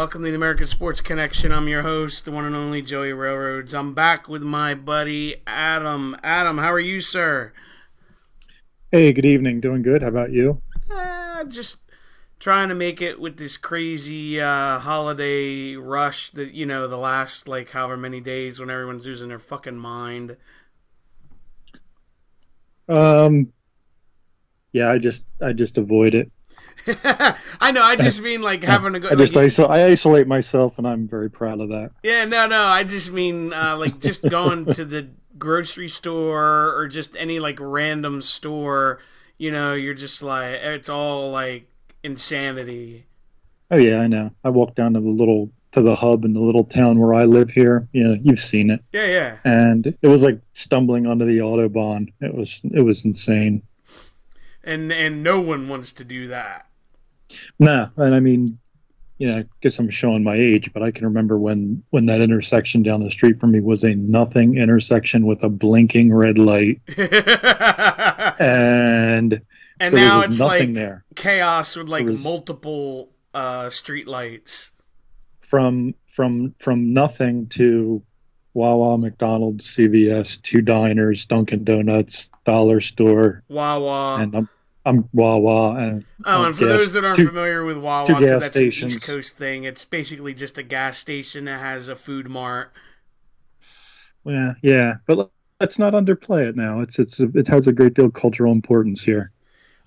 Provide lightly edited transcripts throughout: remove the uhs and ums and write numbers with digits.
welcome to the American Sports Connection. I'm your host, the one and only Joey Railroads. I'm back with my buddy Adam. Adam, how are you, sir? Hey, good evening. Doing good. How about you? Just trying to make it with this crazy holiday rush that, the last, however many days when everyone's losing their fucking mind. Um, yeah, I just avoid it. I know, I just mean, having to go... I isolate myself, and I'm very proud of that. Yeah, no, I just mean, just going to the grocery store or just any, random store, you're just it's all, insanity. Oh yeah, I know. I walked down to the hub in the little town where I live here. You've seen it. Yeah, yeah. And it was like stumbling onto the Autobahn. It was insane. And no one wants to do that. Nah, and I mean, I guess I'm showing my age, but I can remember when that intersection down the street from me was a nothing intersection with a blinking red light, and and there now was it's nothing there. chaos with There was multiple street lights. from nothing to Wawa, McDonald's, CVS, two diners, Dunkin' Donuts, Dollar Store, Wawa. and I'm Wawa, and And for those that aren't familiar with Wawa, two 'cause gas that's an stations. East Coast thing, it's basically just a gas station that has a food mart. Yeah, yeah, but let's not underplay it now. It has a great deal of cultural importance here.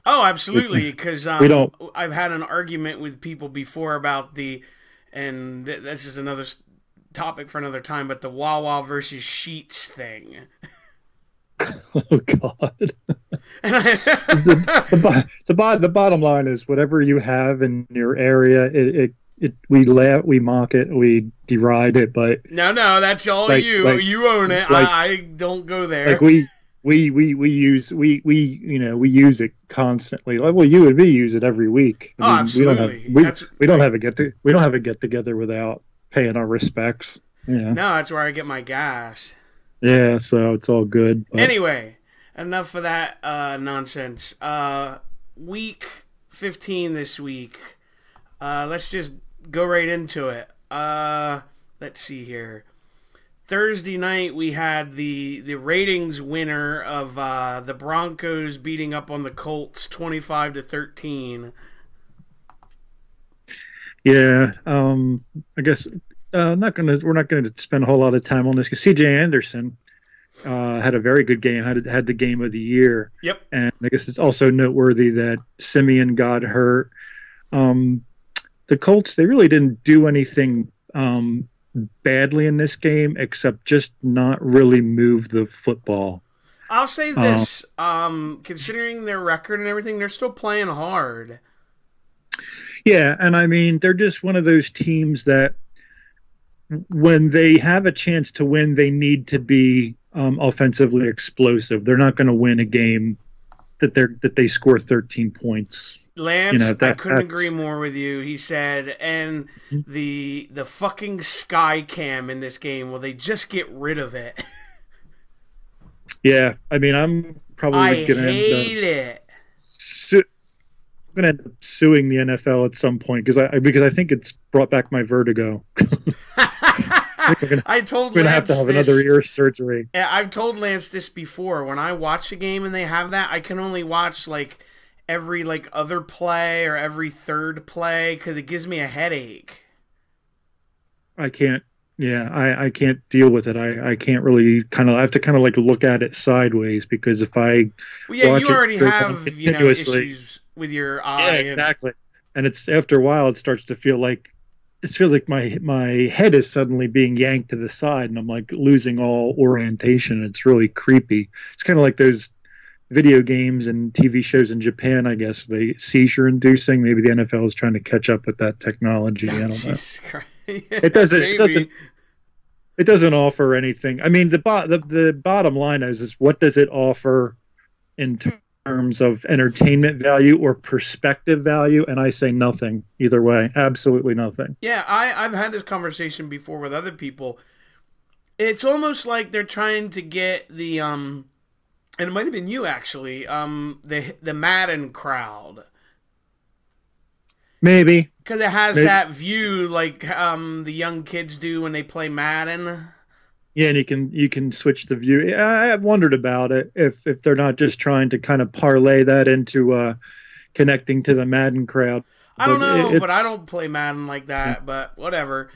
Oh, absolutely, because We don't. I've had an argument with people before about and this is another topic for another time, but the Wawa versus Sheets thing. Oh God. And The bottom line is whatever you have in your area, we mock it, we deride it, but no, that's all like you. like You own it. like I don't go there. like we use it constantly. Like, well, you and me use it every week. Oh, absolutely. We don't have a get together without paying our respects. Yeah. No, that's where I get my gas. Yeah, so it's all good. But Anyway, enough of that nonsense. Week 15 this week. Let's just go right into it. Let's see here. Thursday night we had the ratings winner of the Broncos beating up on the Colts 25-13. yeah, I guess we're not gonna spend a whole lot of time on this because CJ Anderson had a very good game, had the game of the year. Yep. And I guess it's also noteworthy that Simeon got hurt. The Colts, they really didn't do anything badly in this game except just not really move the football. I'll say this, considering their record and everything, they're still playing hard. Yeah, and I mean, they're just one of those teams that when they have a chance to win, they need to be offensively explosive. They're not going to win a game that they score 13 points. Lance, I couldn't agree more with you. He said, and the fucking sky cam in this game, will they just get rid of it? Yeah, I mean, I'm probably I going to hate it. I'm going to end up suing the NFL at some point because I think it's brought back my vertigo. I told We're Lance gonna have this. another ear surgery. I've told Lance this before. When I watch a game and they have that, I can only watch every other play or every third play because it gives me a headache. I can't. Yeah, I can't deal with it. I can't really I have to look at it sideways because if I Well, yeah, watch you it already straight have continuously, issues with your eye. yeah, exactly. And it's after a while, it starts to feel like my head is suddenly being yanked to the side, and I'm like losing all orientation. It's really creepy. It's kind of like those video games and TV shows in Japan, I guess, they seizure inducing. Maybe the NFL is trying to catch up with that technology. I don't know. Jesus Christ. It doesn't. Maybe. It doesn't offer anything. I mean, the bottom line is what does it offer in terms of entertainment value or perspective value? And I say nothing either way. Absolutely nothing. Yeah, I've had this conversation before with other people. It's almost like they're trying to get the and it might have been you actually, the Madden crowd. Maybe. Because it has Maybe. that view like the young kids do when they play Madden. Yeah, and you can switch the view. Yeah, I've wondered about it if they're not just trying to kind of parlay that into connecting to the Madden crowd. I don't But know, but I it's don't play Madden like that. But whatever.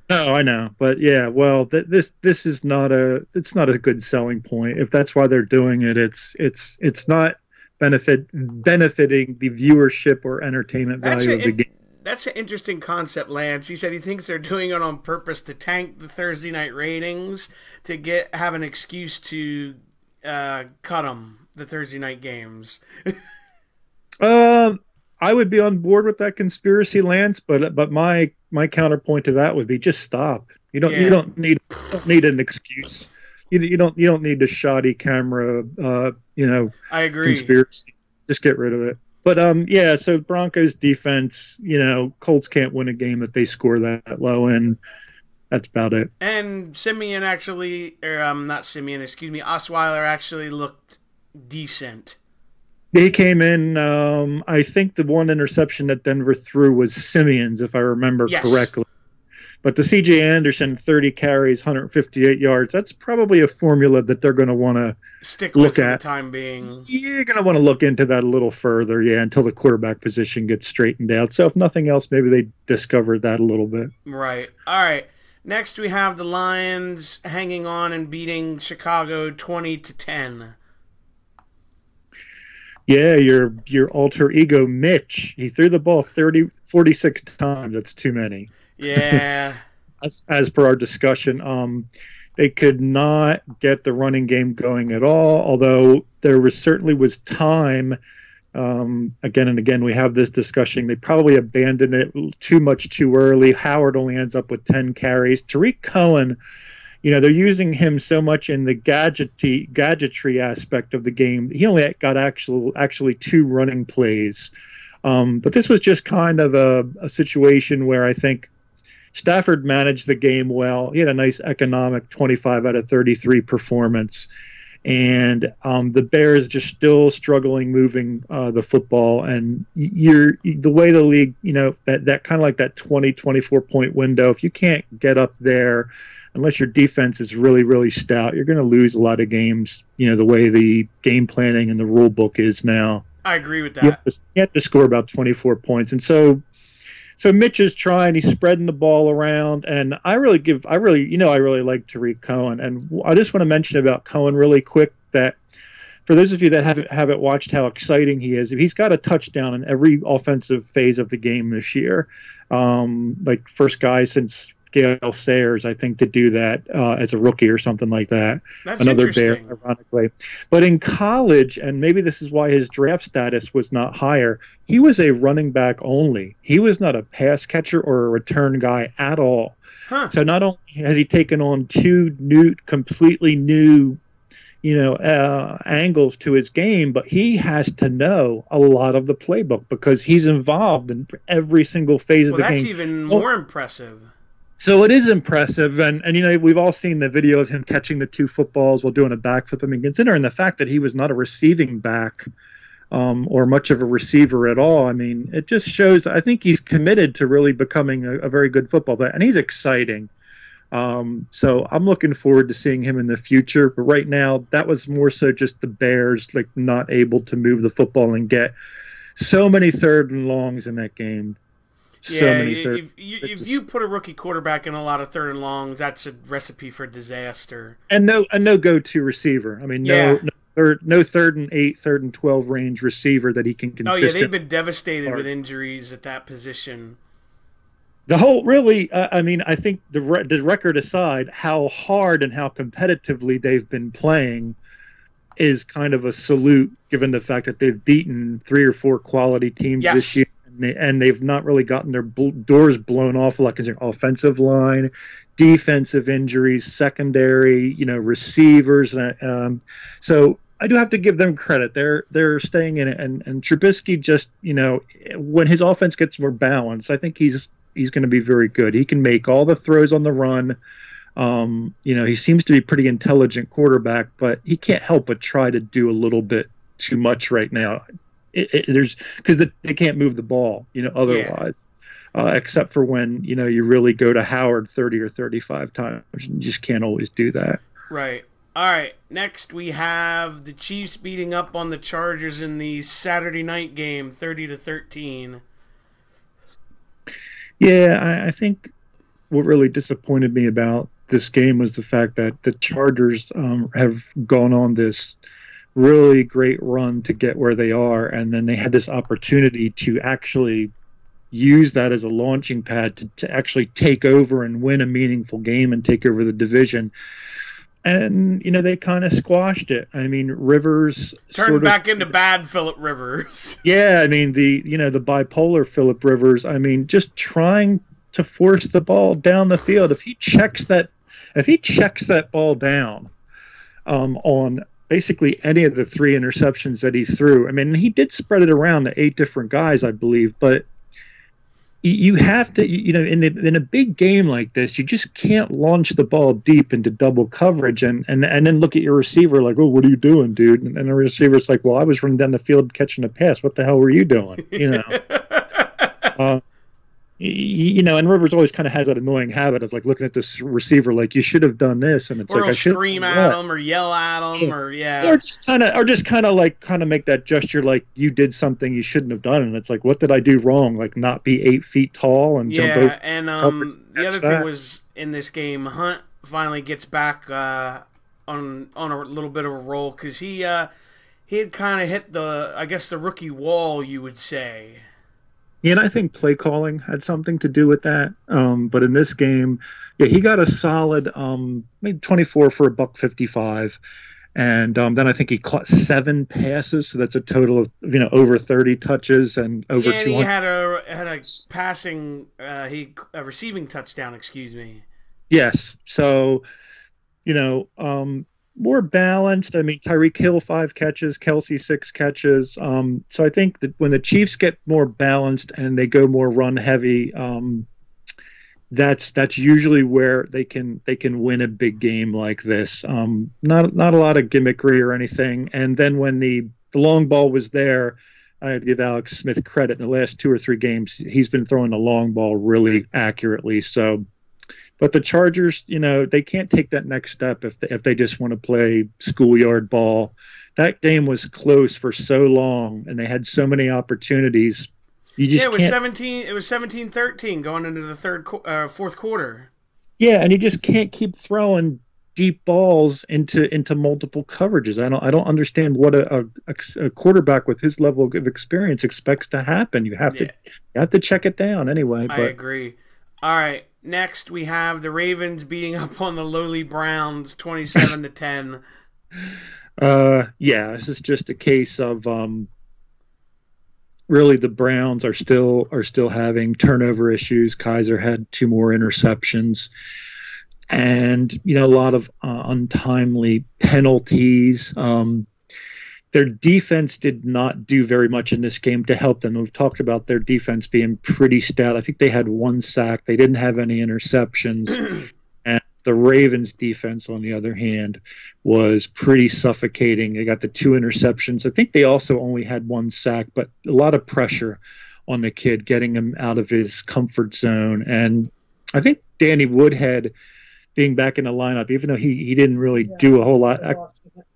no, I know, but yeah, well, this is not a good selling point. If that's why they're doing it, it's not benefiting the viewership or entertainment That's value of the game. that's an interesting concept, Lance. He said he thinks they're doing it on purpose to tank the Thursday night ratings to have an excuse to cut them the Thursday night games. Um, I would be on board with that conspiracy, Lance, but my counterpoint to that would be just stop. You Yeah, don't need an excuse. You don't need the shoddy camera I agree. conspiracy. Just get rid of it. But yeah, so Broncos defense, Colts can't win a game if they score that low, and that's about it. And Simeon actually, or not Simeon, excuse me, Osweiler actually looked decent. He came in. I think the one interception that Denver threw was Simeon's, if I remember Yes, correctly. But the C.J. Anderson 30 carries, 158 yards. That's probably a formula that they're going to want to stick with look for the at. time being. You're going to want to look into that a little further, yeah, until the quarterback position gets straightened out. So if nothing else, maybe they discovered that a little bit. Right. All right. Next, we have the Lions hanging on and beating Chicago 20-10. Yeah, your alter ego, Mitch. He threw the ball 46 times. That's too many. Yeah. As per our discussion, they could not get the running game going at all. Although there certainly was time. Again and again, we have this discussion. They probably abandoned it too much too early. Howard only ends up with 10 carries. Tariq Cohen, they're using him so much in the gadgetry aspect of the game. He only got actually 2 running plays. But this was just kind of a situation where I think Stafford managed the game well. He had a nice economic 25 out of 33 performance. And the Bears just still struggling moving the football. And the way the league, that kind of like that 24 point window, if you can't get up there, unless your defense is really, really stout, you're going to lose a lot of games, the way the game planning and the rule book is now. I agree with You that. have to score about 24 points. And so Mitch is trying, he's spreading the ball around, and I really like Tariq Cohen. And I just want to mention about Cohen really quick that for those of you that haven't watched how exciting he is, he's got a touchdown in every offensive phase of the game this year. Like first guy since Gale Sayers, I think, to do that as a rookie or something like that. That's Another Bear, interesting. ironically. But in college, and maybe this is why his draft status was not higher, he was a running back only. He was not a pass catcher or a return guy at all. Huh. So not only has he taken on 2 completely new angles to his game, but he has to know a lot of the playbook because he's involved in every single phase Well, of the that's game. even more impressive. So it is impressive, and we've all seen the video of him catching the 2 footballs while doing a backflip. I mean, considering the fact that he was not a receiving back or much of a receiver at all, I mean, it just shows. I think he's committed to really becoming a very good football player, and he's exciting. So I'm looking forward to seeing him in the future. But right now, that was more so just the Bears like not able to move the football and get so many 3rd and longs in that game. So Yeah, many third. if you put a rookie quarterback in a lot of 3rd and longs, that's a recipe for disaster. And no go-to receiver. I mean, Yeah. no 3rd and 8, 3rd and 12 range receiver that he can Oh yeah, they've consistently. been devastated with injuries at that position. The whole really, I mean, I think the record aside, how hard and how competitively they've been playing is kind of a salute, given the fact that they've beaten 3 or 4 quality teams Yes. this year, and they've not really gotten their doors blown off, like an offensive line, defensive injuries, secondary, receivers. So I do have to give them credit. They're staying in it, and Trubisky just, when his offense gets more balanced, I think he's going to be very good. He can make all the throws on the run. He seems to be a pretty intelligent quarterback, but he can't help but try to do a little bit too much right now. There's because they can't move the ball, Yeah. otherwise, except for when you really go to Howard 30 or 35 times. You just can't always do that. Right. All right. Next, we have the Chiefs beating up on the Chargers in the Saturday night game, 30-13. Yeah, I think what really disappointed me about this game was the fact that the Chargers have gone on this really great run to get where they are, and then they had this opportunity to actually use that as a launching pad to actually take over and win a meaningful game and take over the division. And they kind of squashed it. I mean, Rivers turned back into bad Philip Rivers. Yeah, I mean the bipolar Philip Rivers. I mean, just trying to force the ball down the field. If he checks that ball down on basically any of the 3 interceptions that he threw. I mean, he did spread it around to 8 different guys, I believe, but you have to, in a big game like this, you just can't launch the ball deep into double coverage and then look at your receiver like, oh, what are you doing, dude? And the receiver's like, well, I was running down the field catching a pass. What the hell were you doing? And Rivers always kind of has that annoying habit of like looking at this receiver like, you should have done this, and it's or like I should scream at him or yell at him or just kind of make that gesture like you did something you shouldn't have done, and it's like, what did I do wrong? Like not be 8 feet tall and jump over. And the other thing was in this game, Hunt finally gets back on a little bit of a roll because he had kind of hit the rookie wall, you would say. Yeah, and I think play calling had something to do with that. But in this game, yeah, he got a solid maybe 24 for $155, and then I think he caught 7 passes, so that's a total of over 30 touches and over 200. He had a receiving touchdown. Excuse me. Yes, so more balanced. I mean, Tyreek Hill 5 catches, Kelsey 6 catches. So I think that when the Chiefs get more balanced and they go more run heavy, that's usually where they can win a big game like this. Not a lot of gimmickry or anything. And then when the long ball was there, I'd give Alex Smith credit. In the last 2 or 3 games, he's been throwing the long ball really accurately. So. But the Chargers, they can't take that next step if they just want to play schoolyard ball. That game was close for so long, and they had so many opportunities. It was 17-13 going into the fourth quarter. Yeah, and you just can't keep throwing deep balls into multiple coverages. I don't understand what a quarterback with his level of experience expects to happen. You have to check it down anyway. I agree. All right. Next, we have the Ravens beating up on the lowly Browns, 27-10. Yeah, this is just a case of really the Browns are still having turnover issues. Kaiser had 2 more interceptions, and a lot of untimely penalties. Their defense did not do very much in this game to help them. We've talked about their defense being pretty stout. I think they had 1 sack. They didn't have any interceptions. And the Ravens defense, on the other hand, was pretty suffocating. They got the 2 interceptions. I think they also only had 1 sack, but a lot of pressure on the kid, getting him out of his comfort zone. And I think Danny Woodhead being back in the lineup, even though he didn't really do a whole lot,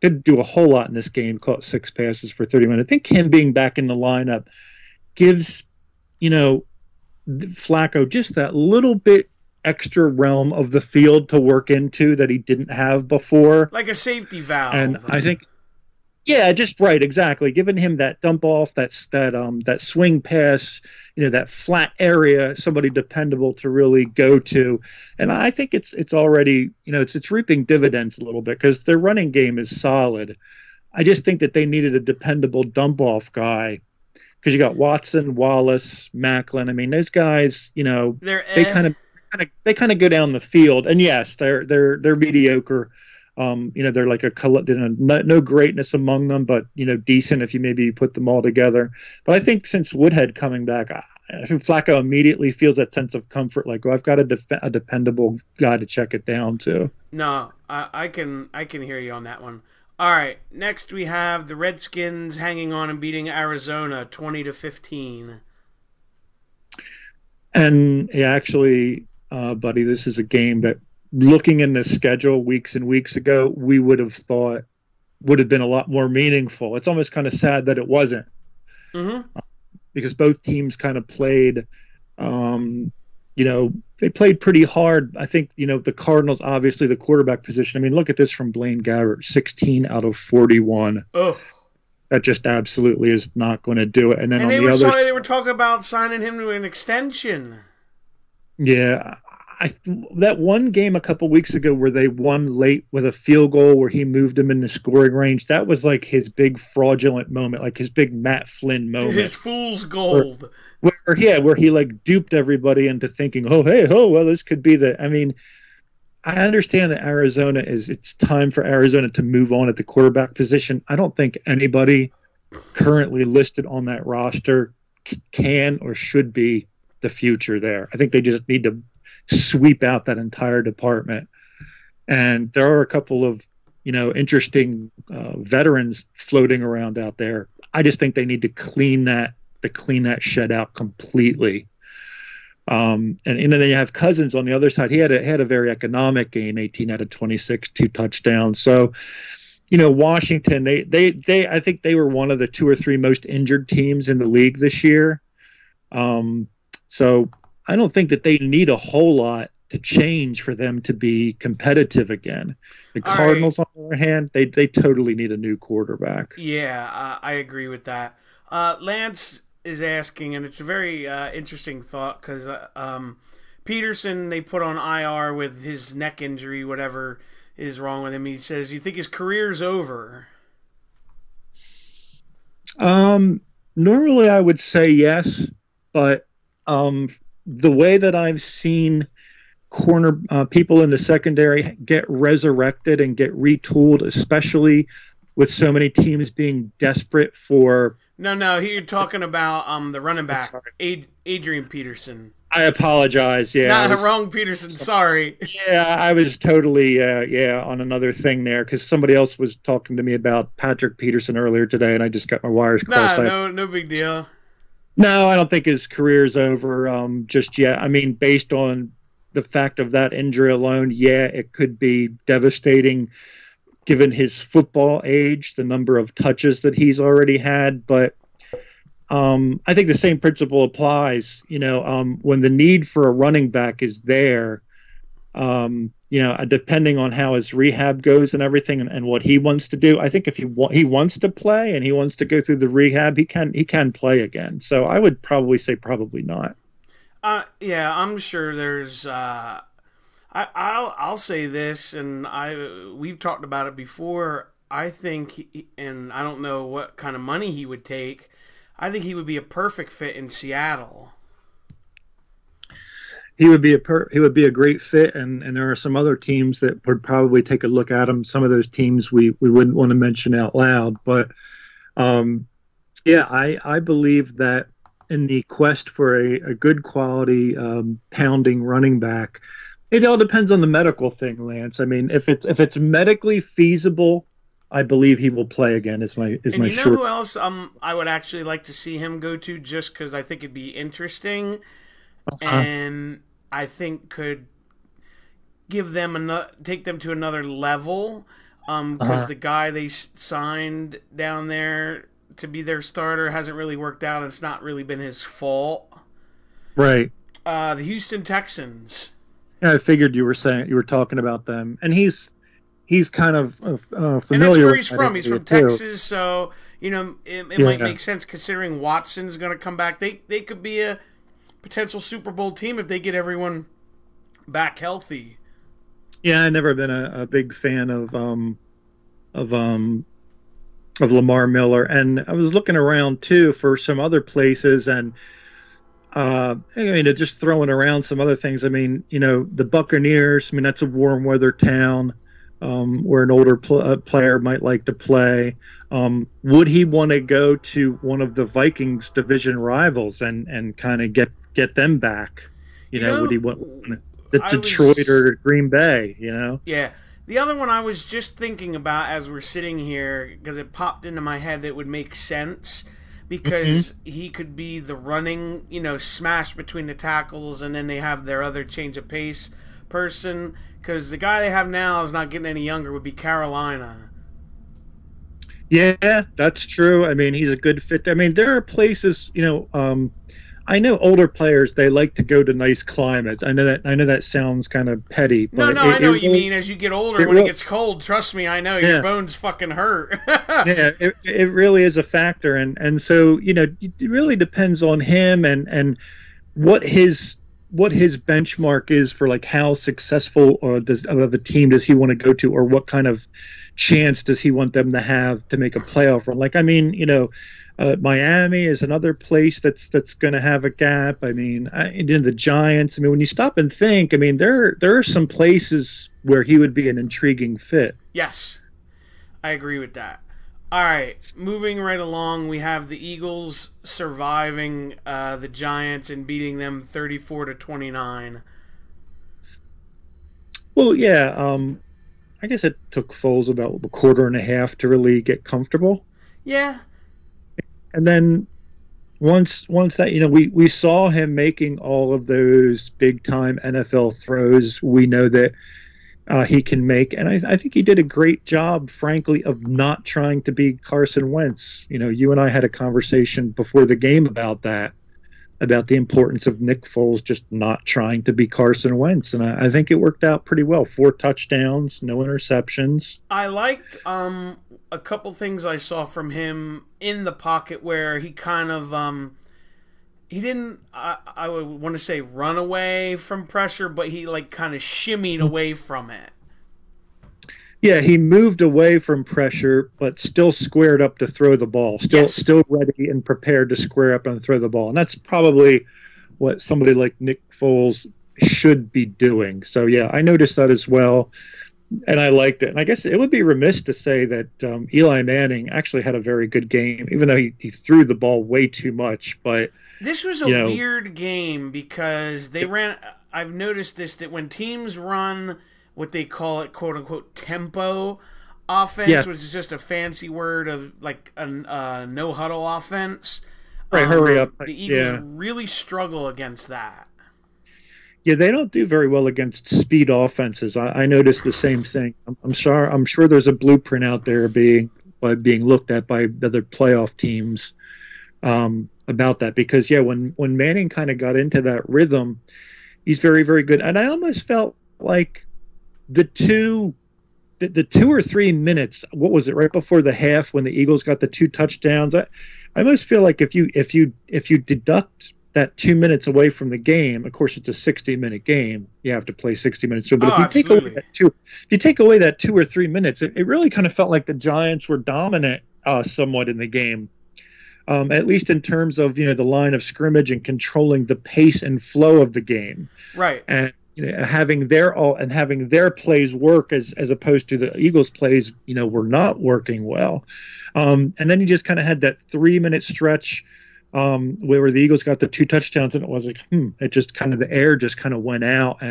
didn't do a whole lot in this game, caught 6 passes for 30 minutes. I think him being back in the lineup gives, Flacco just that little bit extra realm of the field to work into that he didn't have before. Like a safety valve. And I think, yeah, just right, exactly. Giving him that dump off, that swing pass, that flat area, somebody dependable to really go to. And I think it's already, it's reaping dividends a little bit because their running game is solid. I just think that they needed a dependable dump off guy because you got Watson, Wallace, Macklin. I mean, those guys, they kind of go down the field. And yes, they're mediocre. They're like no greatness among them, but decent if you put them all together. But I think since Woodhead coming back, I think Flacco immediately feels that sense of comfort, like, well, I've got a dependable guy to check it down to. No, I can hear you on that one. All right. Next, we have the Redskins hanging on and beating Arizona 20-15. And yeah, actually, buddy, this is a game that, looking in the schedule weeks and weeks ago, we would have thought would have been a lot more meaningful. It's almost kind of sad that it wasn't, because both teams kind of played, they played pretty hard. I think, the Cardinals, obviously the quarterback position. I mean, look at this from Blaine Gabbert, 16 out of 41. Oh, that just absolutely is not going to do it. And then they were talking about signing him to an extension. Yeah. That one game a couple weeks ago where they won late with a field goal where he moved him in the scoring range, that was like his big fraudulent moment, like his big Matt Flynn moment. His fool's gold. Where he like duped everybody into thinking, well, this could be the. I mean, I understand that it's time for Arizona to move on at the quarterback position. I don't think anybody currently listed on that roster can or should be the future there. I think they just need to sweep out that entire department. And there are a couple of, interesting veterans floating around out there. I just think they need to clean that shed out completely. And then you have Cousins on the other side. He had a very economic game, 18 out of 26, 2 touchdowns. So, Washington, they I think they were one of the 2 or 3 most injured teams in the league this year. So I don't think that they need a whole lot to change for them to be competitive again. The Cardinals, on the other hand, they totally need a new quarterback. Yeah, I agree with that. Lance is asking, and it's a very interesting thought, because Peterson, they put on IR with his neck injury, whatever is wrong with him. He says, you think his career's over? Normally I would say yes, but the way that I've seen people in the secondary get resurrected and get retooled, especially with so many teams being desperate for. No, you're talking about the running back, Adrian Peterson. I apologize. Yeah, wrong Peterson. Sorry. Yeah, I was totally on another thing there, because somebody else was talking to me about Patrick Peterson earlier today, and I just got my wires crossed. No big deal. No, I don't think his career's over just yet. I mean, based on the fact of that injury alone, yeah, it could be devastating given his football age, the number of touches that he's already had. But I think the same principle applies. When the need for a running back is there, depending on how his rehab goes and everything, and what he wants to do, I think if he wants to play and he wants to go through the rehab, he can play again. So I would probably say probably not. Yeah, I'm sure there's. I'll say this, and we've talked about it before. I think, and I don't know what kind of money he would take. I think he would be a perfect fit in Seattle. He would be a great fit, and there are some other teams that would probably take a look at him. Some of those teams we wouldn't want to mention out loud, but I believe that in the quest for a good quality pounding running back, it all depends on the medical thing, Lance. I mean, if it's medically feasible, I believe he will play again. Is my who else I would actually like to see him go to, just because I think it'd be interesting, and I think could give them take them to another level, because the guy they signed down there to be their starter hasn't really worked out, and it's not really been his fault. Right. The Houston Texans. Yeah, I figured you were talking about them, and he's kind of familiar. And that's where he's from. He's from Texas, so it might make sense, considering Watson's going to come back. They could be a potential Super Bowl team if they get everyone back healthy. Yeah, I've never been a big fan of Lamar Miller, and I was looking around too for some other places, and just throwing around some other things. I mean, the Buccaneers. I mean, that's a warm weather town where an older player might like to play. Would he want to go to one of the Vikings division rivals and kind of get them back? Would he want the Detroit or Green Bay? Yeah, The other one I was just thinking about as we're sitting here, because it popped into my head that would make sense, because he could be the running, smash between the tackles, and then they have their other change of pace person, because the guy they have now is not getting any younger, would be Carolina. Yeah, that's true. I mean, he's a good fit. I mean, there are places, I know older players, they like to go to nice climate. I know that sounds kind of petty, but I know what you mean. As you get older, when it gets cold, trust me, I know your bones fucking hurt. Yeah, it really is a factor, and so it really depends on him and what his benchmark is for like how successful of a team does he want to go to, or what kind of chance does he want them to have to make a playoff run. Like, I mean, Miami is another place that's going to have a gap. I mean, the Giants. I mean, when you stop and think, I mean, there are some places where he would be an intriguing fit. Yes, I agree with that. All right, moving right along, we have the Eagles surviving the Giants and beating them 34-29. Well, yeah. I guess it took Foles about a quarter and a half to really get comfortable. Yeah. And then once that, we saw him making all of those big time NFL throws we know that he can make, and I think he did a great job, frankly, of not trying to be Carson Wentz. You and I had a conversation before the game about that, about the importance of Nick Foles just not trying to be Carson Wentz, and I think it worked out pretty well. 4 touchdowns, no interceptions. I liked a couple things I saw from him in the pocket where he kind of he didn't I would want to say run away from pressure, but he like kind of shimmied away from it. Yeah, he moved away from pressure, but still squared up to throw the ball. Still ready and prepared to square up and throw the ball. And that's probably what somebody like Nick Foles should be doing. So, yeah, I noticed that as well, and I liked it. And I guess it would be remiss to say that Eli Manning actually had a very good game, even though he threw the ball way too much. But this was a weird game because they ran – I've noticed this, that when teams run – what they call it, quote-unquote, tempo offense, which is just a fancy word of, like, a no-huddle offense. Right, hurry up. The Eagles really struggle against that. Yeah, they don't do very well against speed offenses. I noticed the same thing. I'm sure there's a blueprint out there being looked at by other playoff teams about that. Because, when Manning kind of got into that rhythm, he's very, very good. And I almost felt like the 2 or 3 minutes, what was it, right before the half when the Eagles got the 2 touchdowns, I almost feel like if you deduct that 2 minutes away from the game, of course it's a 60-minute game, you have to play 60 minutes. So, but if you take away that 2 or 3 minutes, it really kind of felt like the Giants were dominant somewhat in the game. At least in terms of the line of scrimmage and controlling the pace and flow of the game. Right. And having their plays work as opposed to the Eagles' plays, were not working well. And then you just kind of had that 3-minute stretch where the Eagles got the 2 touchdowns, and it was like, it just kind of, the air just kind of went out.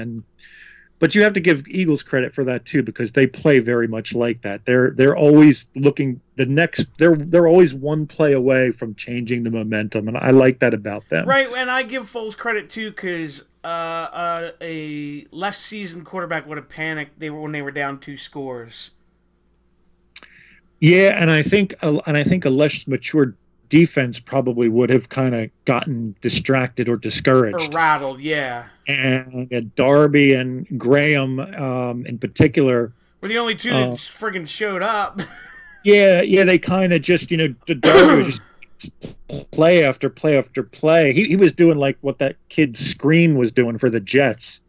But you have to give Eagles credit for that too, because they play very much like that. They're always looking they're always one play away from changing the momentum, and I like that about them. Right, and I give Foles credit too, because a less seasoned quarterback would have panicked when they were down 2 scores. Yeah, and I think a less mature defense probably would have kind of gotten distracted or discouraged or rattled. Yeah, and Darby and Graham in particular were the only 2 that friggin' showed up. yeah, they kind of just Darby was just play after play after play. He was doing like what that kid Screen was doing for the Jets.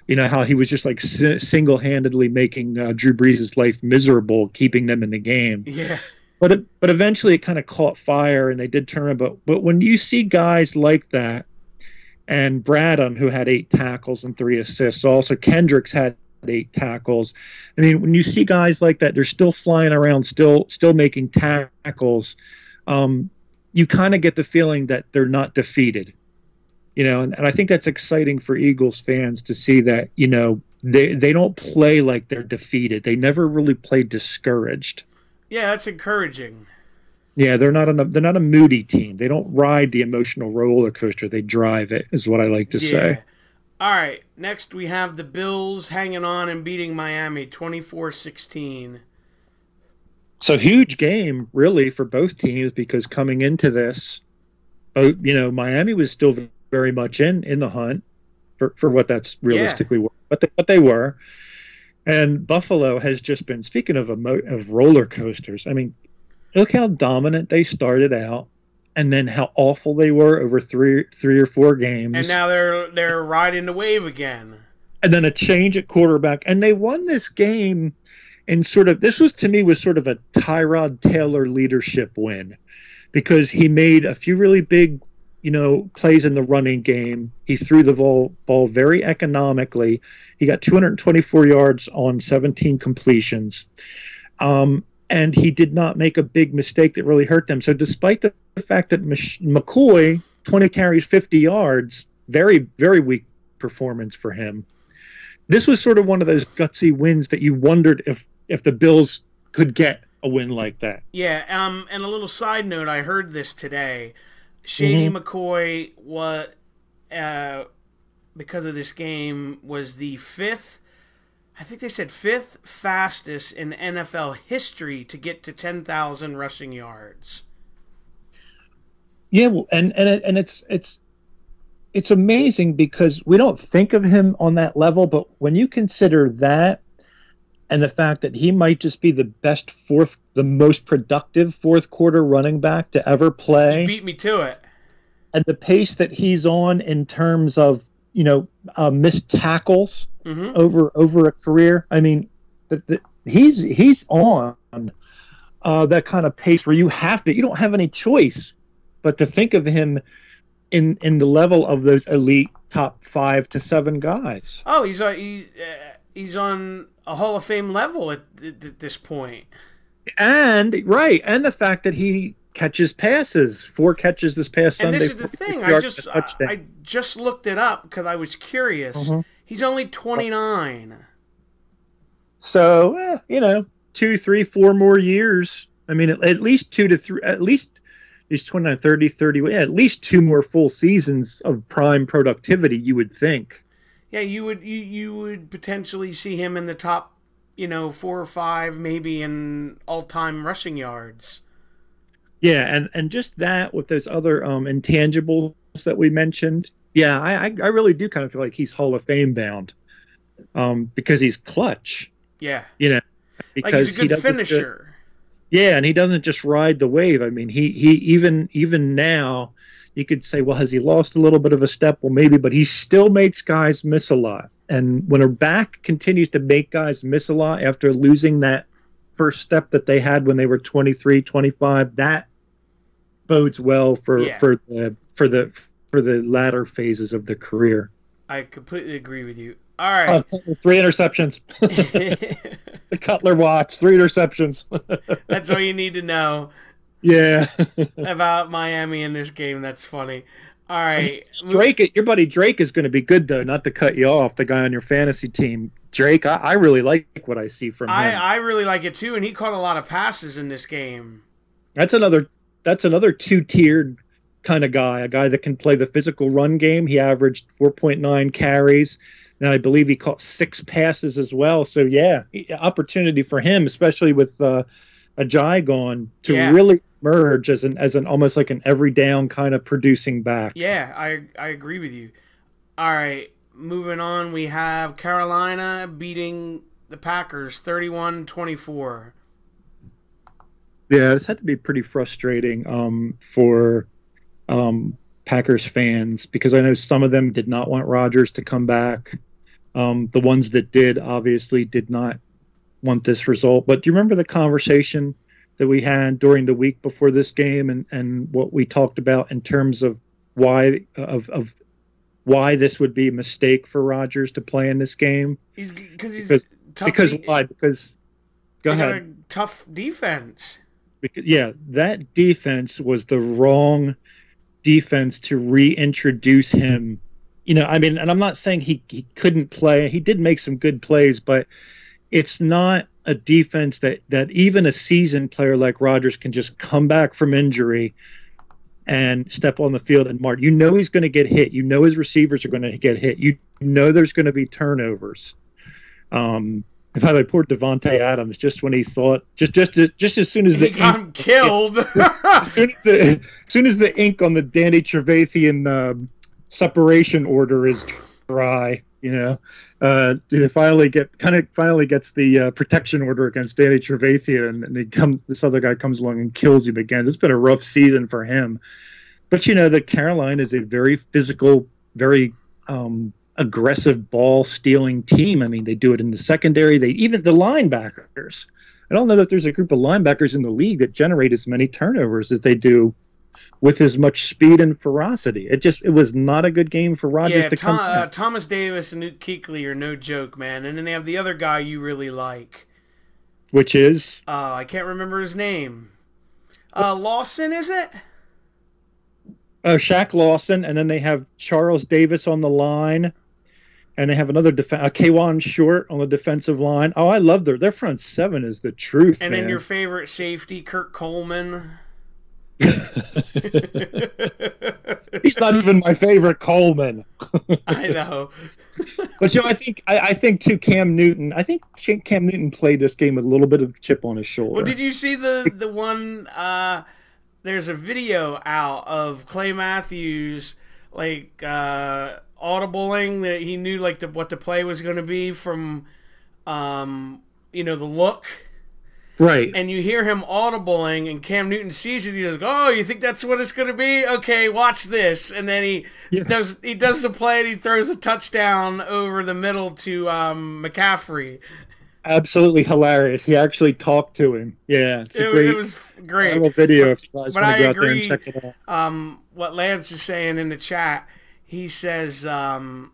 How he was just like single-handedly making Drew Brees' life miserable, keeping them in the game. Yeah. But eventually it kind of caught fire and they did turn it. But when you see guys like that, and Bradham, who had 8 tackles and 3 assists, also Kendricks had 8 tackles. I mean, when you see guys like that, they're still flying around, still making tackles. You kind of get the feeling that they're not defeated, and I think that's exciting for Eagles fans to see that, they don't play like they're defeated. They never really play discouraged. Yeah, that's encouraging. Yeah, they're not a moody team. They don't ride the emotional roller coaster. They drive it, is what I like to say. All right, next we have the Bills hanging on and beating Miami 24-16. So huge game, really, for both teams because coming into this, Miami was still very much in the hunt for what that's realistically worth, but they were. And Buffalo has just been, speaking of roller coasters, I mean, look how dominant they started out, and then how awful they were over three or four games. And now they're riding the wave again. And then a change at quarterback, and they won this game in this was to me was sort of a Tyrod Taylor leadership win, because he made a few really big, plays in the running game. He threw the ball very economically. He got 224 yards on 17 completions. And he did not make a big mistake that really hurt them. So despite the fact that McCoy, 20 carries, 50 yards, very, very weak performance for him, this was sort of one of those gutsy wins that you wondered if the Bills could get a win like that. Yeah, and a little side note, I heard this today. Shady McCoy, because of this game, was the fifth fastest in NFL history to get to 10,000 rushing yards. Yeah, well, and it's amazing because we don't think of him on that level, but when you consider that and the fact that he might just be the most productive fourth quarter running back to ever play. He beat me to it. And the pace that he's on in terms of, missed tackles over a career. I mean, he's on that kind of pace where you don't have any choice but to think of him in the level of those elite top 5 to 7 guys. Oh, he's on a Hall of Fame level at this point. And the fact that he catches passes, 4 catches this past Sunday. And this is the thing, I just looked it up because I was curious. He's only 29. So, 2, 3, 4 more years. I mean, at least 2 to 3, at least he's 29, 30, 30, at least 2 more full seasons of prime productivity, you would think. Yeah, you would potentially see him in the top, 4 or 5, maybe in all-time rushing yards. Yeah, and just that with those other intangibles that we mentioned. Yeah, I really do kind of feel like he's Hall of Fame bound, because he's clutch. Yeah, because like he's a good finisher. Yeah, and he doesn't just ride the wave. I mean, he even now, you could say, well, has he lost a little bit of a step? Well, maybe, but he still makes guys miss a lot. And when a back continues to make guys miss a lot after losing that first step that they had when they were 23, 25, that bodes well for the latter phases of the career. I completely agree with you. All right. 3 interceptions. The Cutler watch, 3 interceptions. That's all you need to know. Yeah. About Miami in this game. That's funny. All right. Your buddy Drake is going to be good, though, not to cut you off, the guy on your fantasy team. Drake, I really like what I see from him. I really like it, too, and he caught a lot of passes in this game. That's another 2-tiered kind of guy, a guy that can play the physical run game. He averaged 4.9 carries, and I believe he caught 6 passes as well. So, yeah, opportunity for him, especially with Ajayi gone, to really emerge as an almost like an every down kind of producing back. Yeah, I agree with you. All right, moving on, we have Carolina beating the Packers 31-24. Yeah, this had to be pretty frustrating for Packers fans, because I know some of them did not want Rodgers to come back. The ones that did obviously did not want this result. But do you remember the conversation that we had during the week before this game, and what we talked about in terms of why this would be a mistake for Rodgers to play in this game? Because why? Because go ahead. Got a tough defense. Yeah, that defense was the wrong defense to reintroduce him I mean, and I'm not saying he couldn't play. He did make some good plays, but it's not a defense that even a seasoned player like Rodgers can just come back from injury and step on the field and mark. He's going to get hit. His receivers are going to get hit. There's going to be turnovers. By the way, poor Devontae Adams, just when he thought, just as soon as he got killed, as soon as the ink on the Danny Trevathan separation order is dry, they finally gets the protection order against Danny Trevathan, and this other guy comes along and kills him again. It's been a rough season for him, but the Carolina is a very physical, very aggressive ball stealing team. I mean, they do it in the secondary. Even the linebackers. I don't know that there's a group of linebackers in the league that generate as many turnovers as they do with as much speed and ferocity. It was not a good game for Rodgers to come back. Thomas Davis and Luke Kuechly are no joke, man. And then they have the other guy you really like. Which is? I can't remember his name. Lawson, is it? Shaq Lawson, and then they have Charles Davis on the line. And they have another K'Wan Short on the defensive line. Oh, I love their front seven is the truth. And man. then your favorite safety, Kurt Coleman. He's not even my favorite Coleman. I know. But I think too Cam Newton. I think Cam Newton played this game with a little bit of chip on his shoulder. Well, did you see the one? There's a video out of Clay Matthews audibling that he knew what the play was going to be from the look, right? And you hear him audibling, and Cam Newton sees it. He goes, "Oh, you think that's what it's going to be? Okay, watch this." And then he does the play, and he throws a touchdown over the middle to McCaffrey. Absolutely hilarious. He actually talked to him. Yeah, it was great. Viral video. If you guys but want to I go agree, out there and check it out. What Lance is saying in the chat. He says that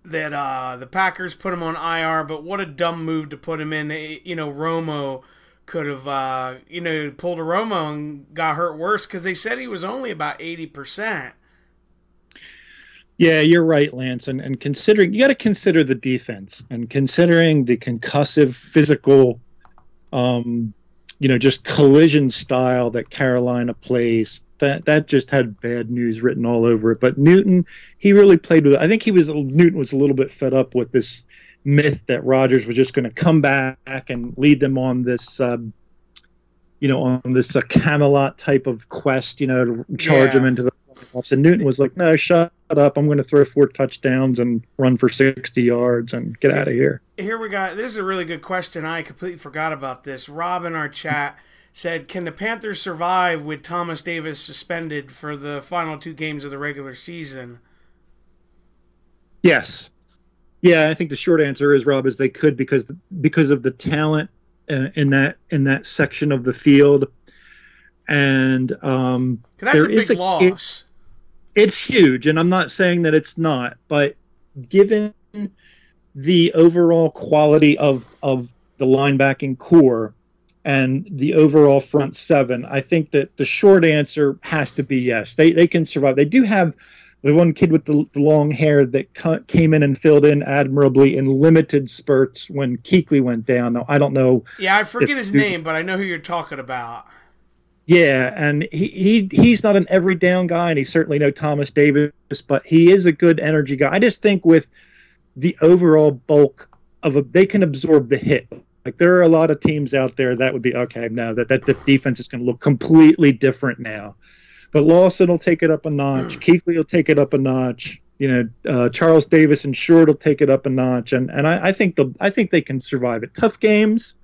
the Packers put him on IR, but what a dumb move to put him in. Romo could have, pulled a Romo and got hurt worse because they said he was only about 80%. Yeah, you're right, Lance. And you got to consider the defense and considering the concussive physical, just collision style that Carolina plays. That just had bad news written all over it. But Newton, he really played with it. I think Newton was a little bit fed up with this myth that Rodgers was just going to come back and lead them on this, on this Camelot type of quest, to charge them into the playoffs. And Newton was like, "No, shut up. I'm going to throw 4 touchdowns and run for 60 yards and get out of here." Here we got. This is a really good question. I completely forgot about this. Rob in our chat said, "Can the Panthers survive with Thomas Davis suspended for the final 2 games of the regular season?" Yes. Yeah, I think the short answer is, Rob, is they could because of the talent in that section of the field, and that's a big loss. It's huge, and I'm not saying that it's not, but given the overall quality of the linebacking core and the overall front seven, I think that the short answer has to be yes. They can survive. They do have the one kid with the long hair that came in and filled in admirably in limited spurts when Kuechly went down. Now, I don't know. Yeah, I forget his name, but I know who you're talking about. Yeah, and he's not an every down guy, and he's certainly no Thomas Davis, but he is a good energy guy. I just think with the overall bulk they can absorb the hit. Like, there are a lot of teams out there that would be, okay, now that the defense is going to look completely different now. But Lawson will take it up a notch. Kuechly will take it up a notch. Charles Davis and Short will take it up a notch. And I think they can survive it. Tough games,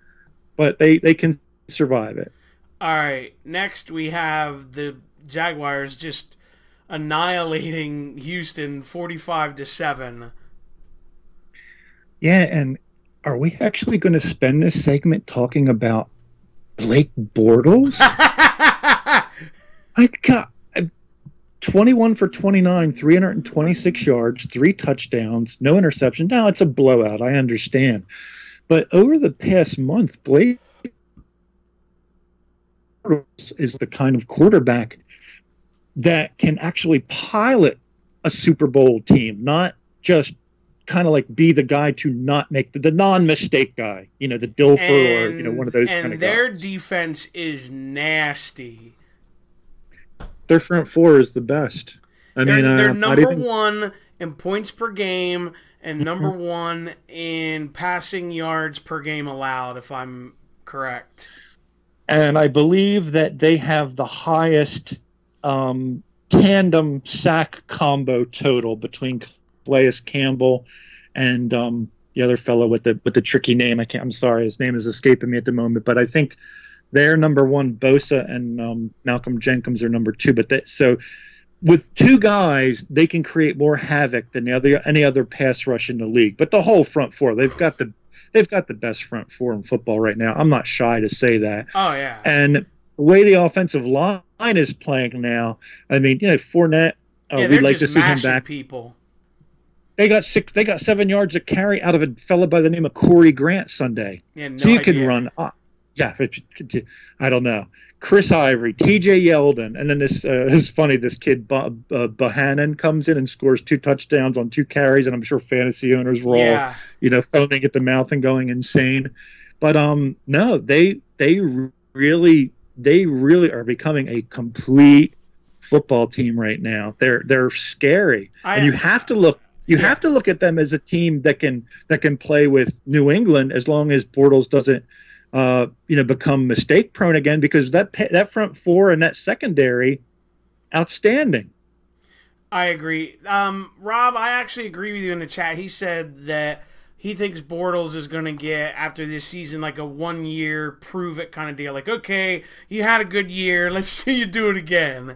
but they can survive it. All right. Next, we have the Jaguars just annihilating Houston 45-7. Yeah, and are we actually going to spend this segment talking about Blake Bortles? I got 21 for 29, 326 yards, 3 touchdowns, no interception. Now, it's a blowout, I understand. But over the past month, Blake Bortles is the kind of quarterback that can actually pilot a Super Bowl team, not just kind of like be the guy to not make the non-mistake guy, the Dilfer or one of those kind of guys. And their defense is nasty. Their front four is the best. They're number one in points per game and number one in passing yards per game allowed, if I'm correct. And I believe that they have the highest tandem sack combo total between Calais Campbell and the other fellow with the tricky name. I'm sorry, his name is escaping me at the moment, but I think they're number one. Bosa and Malcolm Jenkins are number two. So with two guys, they can create more havoc than any other pass rush in the league. But the whole front four, they've got the best front four in football right now. I'm not shy to say that. Oh yeah. And the way the offensive line is playing now, Fournette. We'd like to see him back. People. They got 7 yards of carry out of a fella by the name of Corey Grant Sunday. Yeah, no so you idea. can run. Yeah, I don't know. Chris Ivory, T.J. Yeldon, and then it's funny. This kid Bohannon comes in and scores 2 touchdowns on 2 carries, and I'm sure fantasy owners were all foaming at the mouth and going insane. But no, they really are becoming a complete football team right now. They're scary, and you have to look. You have to look at them as a team that can play with New England as long as Bortles doesn't become mistake prone again, because that front four and that secondary, outstanding. I agree. Rob, I actually agree with you in the chat. He said that he thinks Bortles is going to get, after this season, like a 1-year prove it kind of deal. Like, okay, you had a good year. Let's see you do it again.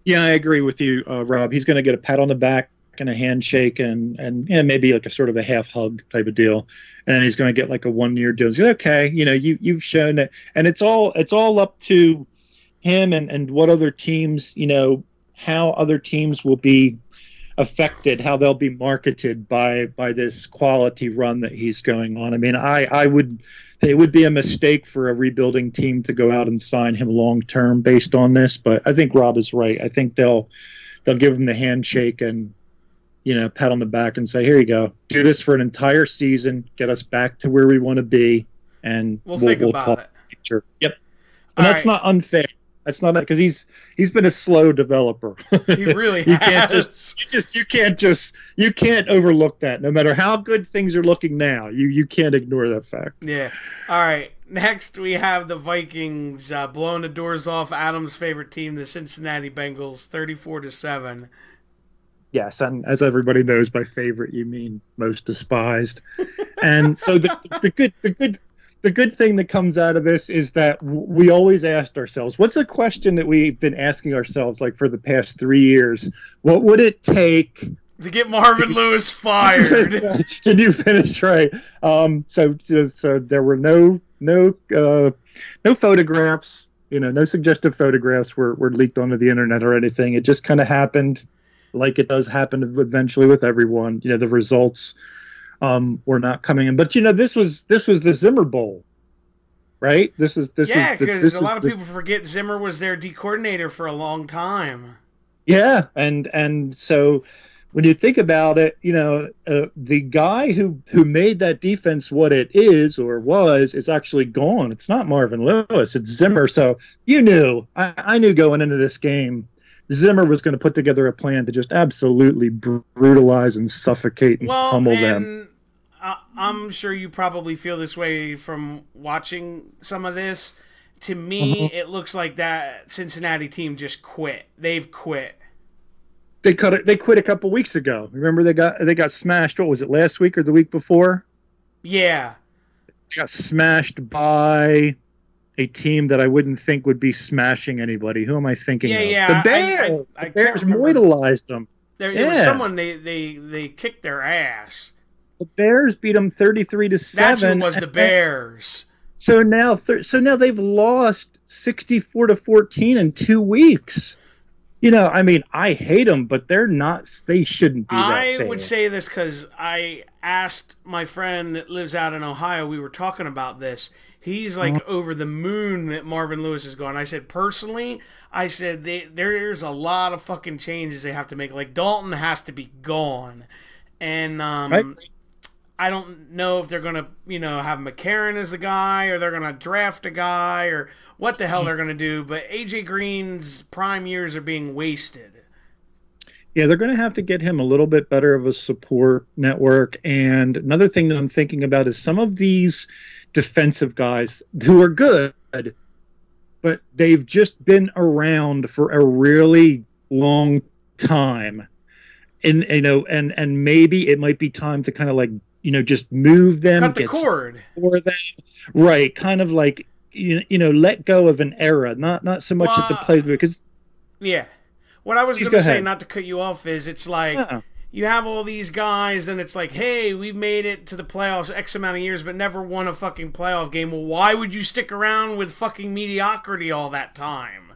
Yeah, I agree with you, Rob. He's going to get a pat on the back and a handshake and maybe like a sort of a half hug type of deal, and he's going to get like a 1-year deal. He's like, okay, you've shown it, and it's all up to him and what other teams, how other teams will be affected, how they'll be marketed by this quality run that he's going on. It would be a mistake for a rebuilding team to go out and sign him long term based on this, but I think Rob is right. I think they'll give him the handshake and pat on the back and say, here you go, do this for an entire season, get us back to where we want to be, and we'll talk it. Future. Yep. And that's not unfair. That's not, because he's been a slow developer. He really has. You can't overlook that. No matter how good things are looking now, you can't ignore that fact. Yeah. All right. Next, we have the Vikings blowing the doors off Adam's favorite team, the Cincinnati Bengals, 34-7. Yes, and as everybody knows, by favorite you mean most despised. And so the good thing that comes out of this is that we always asked ourselves, what's a question that we've been asking ourselves like for the past 3 years? What would it take to get Marvin Lewis fired? Can you finish right? So there were no photographs, no suggestive photographs were leaked onto the internet or anything. It just kind of happened. Like it does happen eventually with everyone. The results were not coming in. But this was the Zimmer Bowl, right? Because a lot of people forget Zimmer was their D coordinator for a long time. Yeah, and so when you think about it, the guy who made that defense what it is or was is actually gone. It's not Marvin Lewis, it's Zimmer. So I knew going into this game, Zimmer was going to put together a plan to just absolutely brutalize and suffocate and pummel them. I'm sure you probably feel this way from watching some of this. To me, it looks like that Cincinnati team just quit. They've quit. They quit a couple weeks ago. Remember they got smashed. What was it, last week or the week before? Yeah. They got smashed by a team that I wouldn't think would be smashing anybody. Who am I thinking of? Yeah. The Bears. The Bears moidalized them. There was someone they kicked their ass. The Bears beat them 33-7. That's who was the Bears. So now they've lost 64-14 in 2 weeks. I mean, I hate them, but they're not. They shouldn't be that I bad. would say this because I asked my friend that lives out in Ohio. We were talking about this. He's like over the moon that Marvin Lewis is gone. I said personally, I said there's a lot of fucking changes they have to make. Like Dalton has to be gone, and Right? I don't know if they're gonna have McCarron as the guy or they're gonna draft a guy or what the hell they're gonna do. But AJ Green's prime years are being wasted. Yeah, they're going to have to get him a little bit better of a support network. And another thing that I'm thinking about is some of these defensive guys who are good, but they've just been around for a really long time. And and maybe it might be time to kind of like, just move them, Cut the cord. for them. Right, kind of like let go of an era, not so much at the play because yeah. What I was going go to say, ahead. not to cut you off, is it's like Yeah. you have all these guys, and it's like, hey, we've made it to the playoffs X amount of years, but never won a fucking playoff game. Well, why would you stick around with fucking mediocrity all that time?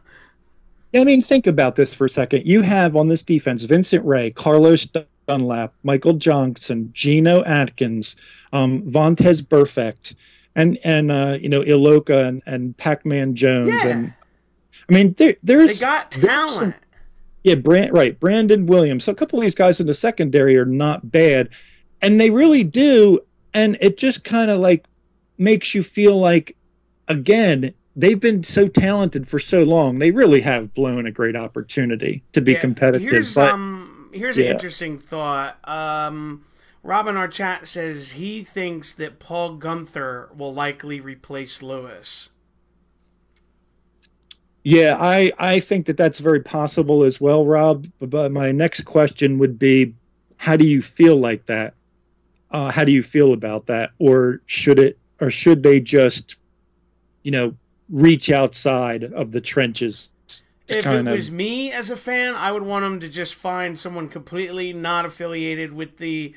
I mean, think about this for a second. You have on this defense Vincent Ray, Carlos Dunlap, Michael Johnson, Geno Atkins, Vontez Burfict, and Iloka and Pac-Man Jones. Yeah. And I mean, there's They got talent. Yeah, Brandon Williams. So a couple of these guys in the secondary are not bad, and they really do. And it just kind of like makes you feel like, again, they've been so talented for so long. They really have blown a great opportunity to be competitive. Here's but here's an interesting thought. Rob in our chat says he thinks that Paul Gunther will likely replace Lewis. yeah, I think that that's very possible as well, Rob. But my next question would be, how do you feel like that? How do you feel about that? Or should they just, reach outside of the trenches? If it was me as a fan, I would want them to just find someone completely not affiliated with the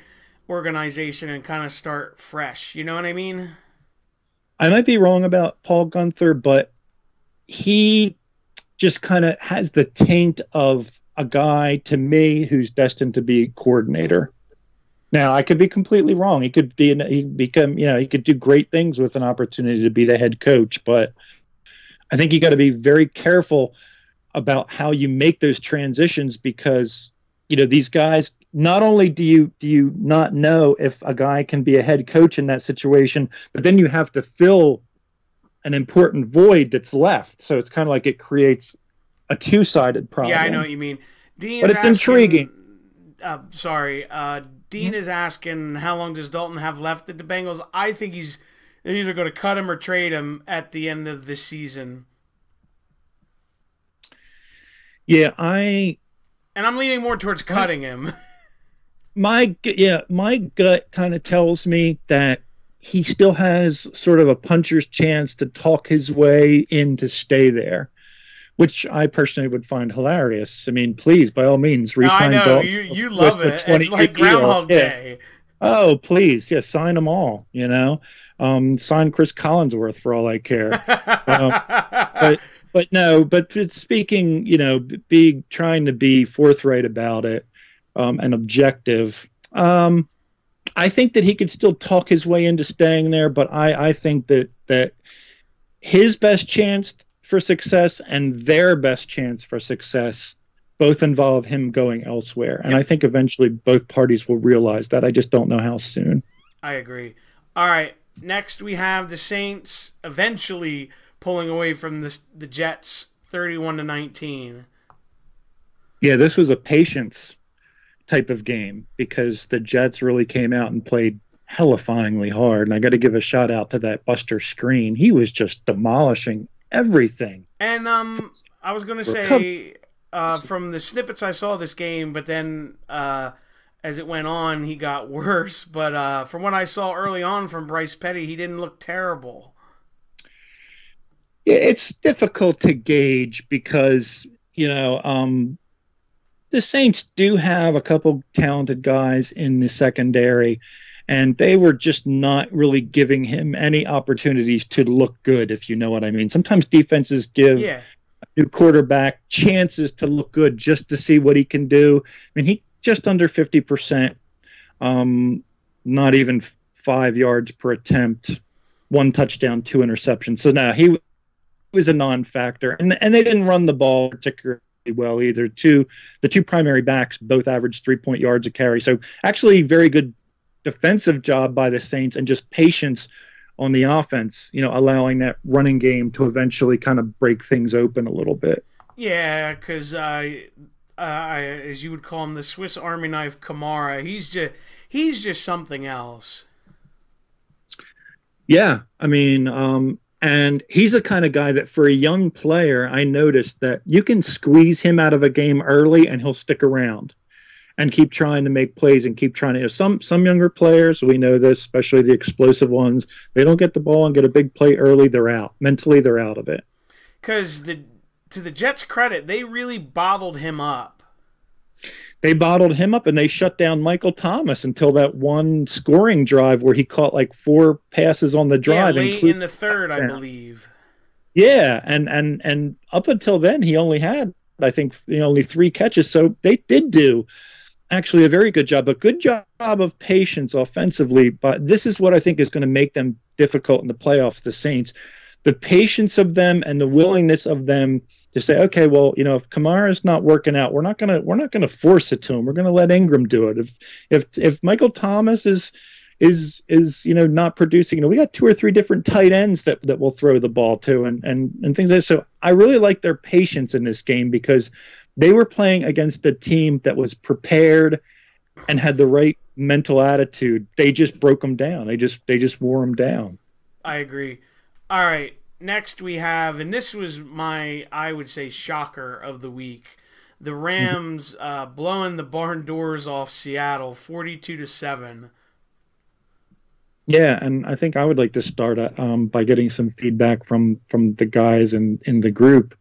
organization and kind of start fresh. You know what I mean? I might be wrong about Paul Gunther, but he just kind of has the taint of a guy, to me, who's destined to be a coordinator. Now, I could be completely wrong. He could he could do great things with an opportunity to be the head coach, but I think you got to be very careful about how you make those transitions, because these guys, not only do you not know if a guy can be a head coach in that situation, but then you have to fill an important void that's left. So it's kind of like it creates a two-sided problem. Yeah, I know what you mean. Dean But it's intriguing. Dean is asking, how long does Dalton have left at the Bengals? I think they're either going to cut him or trade him at the end of the season. Yeah, and I'm leaning more towards cutting him. My gut kind of tells me that he still has sort of a puncher's chance to talk his way in to stay there, which I personally would find hilarious. I mean, please, by all means, re-sign I know, Dalton. you love it. It's like Groundhog Day. Oh, please, yeah, sign them all, sign Chris Collinsworth for all I care. But speaking, trying to be forthright about it, and objective. I think that he could still talk his way into staying there, but I think that his best chance for success and their best chance for success both involve him going elsewhere. And I think eventually both parties will realize that. I just don't know how soon. I agree. All right. Next, we have the Saints eventually pulling away from the Jets 31-19. Yeah, this was a patience type of game because the Jets really came out and played hellifyingly hard. And I got to give a shout out to that Buster Screen. He was just demolishing everything. And I was going to say, from the snippets I saw this game, but then as it went on, he got worse. But from what I saw early on from Bryce Petty, he didn't look terrible. It's difficult to gauge because, the Saints do have a couple talented guys in the secondary, and they were just not really giving him any opportunities to look good, if you know what I mean. Sometimes defenses give new quarterback, chances to look good just to see what he can do. I mean, he just under 50%, not even 5 yards per attempt, 1 touchdown, 2 interceptions. So now he was a non-factor, and they didn't run the ball particularly well either. The two primary backs both averaged 3 yards a carry. So actually, very good defensive job by the Saints, and just patience on the offense, allowing that running game to eventually kind of break things open a little bit. Yeah, because as you would call him, the Swiss Army knife Kamara, he's just something else. Yeah, I mean, and he's the kind of guy that for a young player, I noticed that you can squeeze him out of a game early and he'll stick around and keep trying to make plays and keep trying to. Some younger players, we know this, especially the explosive ones, they don't get the ball and get a big play early, they're out. Mentally, they're out of it. Because to the Jets' credit, they really bottled him up. They bottled him up, and they shut down Michael Thomas until that one scoring drive where he caught like 4 passes on the drive. Yeah, late in the third, I believe. Yeah, and up until then, he only had, I think, only 3 catches. So they did do actually a very good job, a good job of patience offensively. But this is what I think is going to make them difficult in the playoffs, the Saints. The patience of them and the willingness of them to say, okay, well, if Kamara's not working out, we're not gonna force it to him. We're gonna let Ingram do it. If Michael Thomas is not producing, we got 2 or 3 different tight ends that we'll throw the ball to and things like that. So I really like their patience in this game because they were playing against a team that was prepared and had the right mental attitude. They just broke them down. They just wore them down. I agree. All right, next we have, and this was my, I would say, shocker of the week. The Rams blowing the barn doors off Seattle, 42-7. Yeah, and I think I would like to start by getting some feedback from the guys in the group.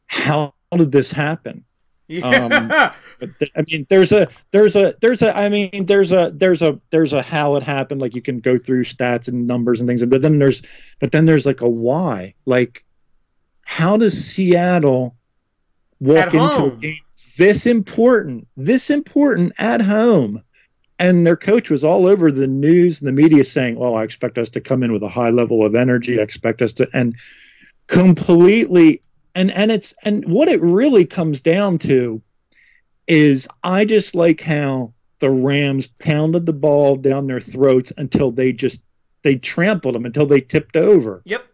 How did this happen? Yeah. I mean, there's a how it happened. Like you can go through stats and numbers and things, but then there's like a why. Like, how does Seattle walk into a game this important at home, and their coach was all over the news and the media saying, "Well, I expect us to come in with a high level of energy. I expect us to," and completely. And what it really comes down to is I just like how the Rams pounded the ball down their throats until they trampled them, until they tipped over. Yep.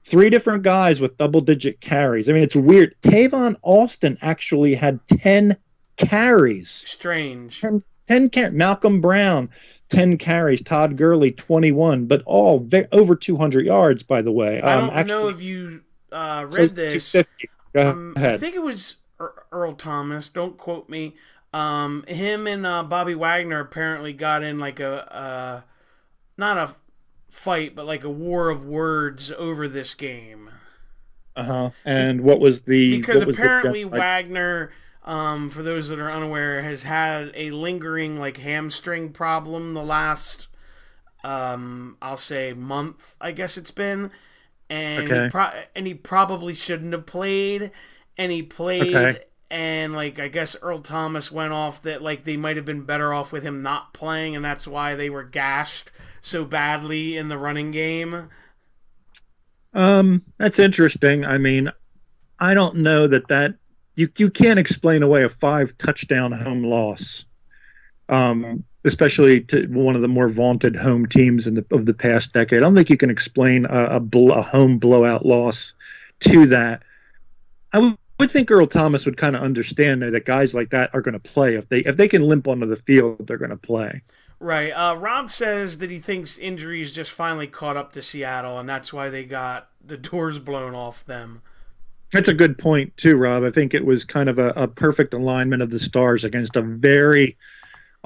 3 different guys with double-digit carries. I mean, it's weird. Tavon Austin actually had 10 carries. Strange. 10 carries. Malcolm Brown, 10 carries. Todd Gurley, 21, but all over 200 yards, by the way. I don't know if you read this. Go ahead. I think it was Earl Thomas. Don't quote me. Him and Bobby Wagner apparently got in like a not a fight, but like a war of words over this game. And what was the? Because apparently Wagner, for those that are unaware, has had a lingering like hamstring problem the last, I'll say month. I guess it's been. And he probably shouldn't have played, and he played, and like I guess Earl Thomas went off that like they might have been better off with him not playing, and that's why they were gashed so badly in the running game. That's interesting. I mean, I don't know that you can't explain away a 5 touchdown home loss. Especially to one of the more vaunted home teams of the past decade. I don't think you can explain a home blowout loss to that. I would think Earl Thomas would kind of understand that guys like that are going to play. If they can limp onto the field, they're going to play. Right. Rob says that he thinks injuries just finally caught up to Seattle, and that's why they got the doors blown off them. That's a good point, too, Rob. I think it was kind of a perfect alignment of the stars against a very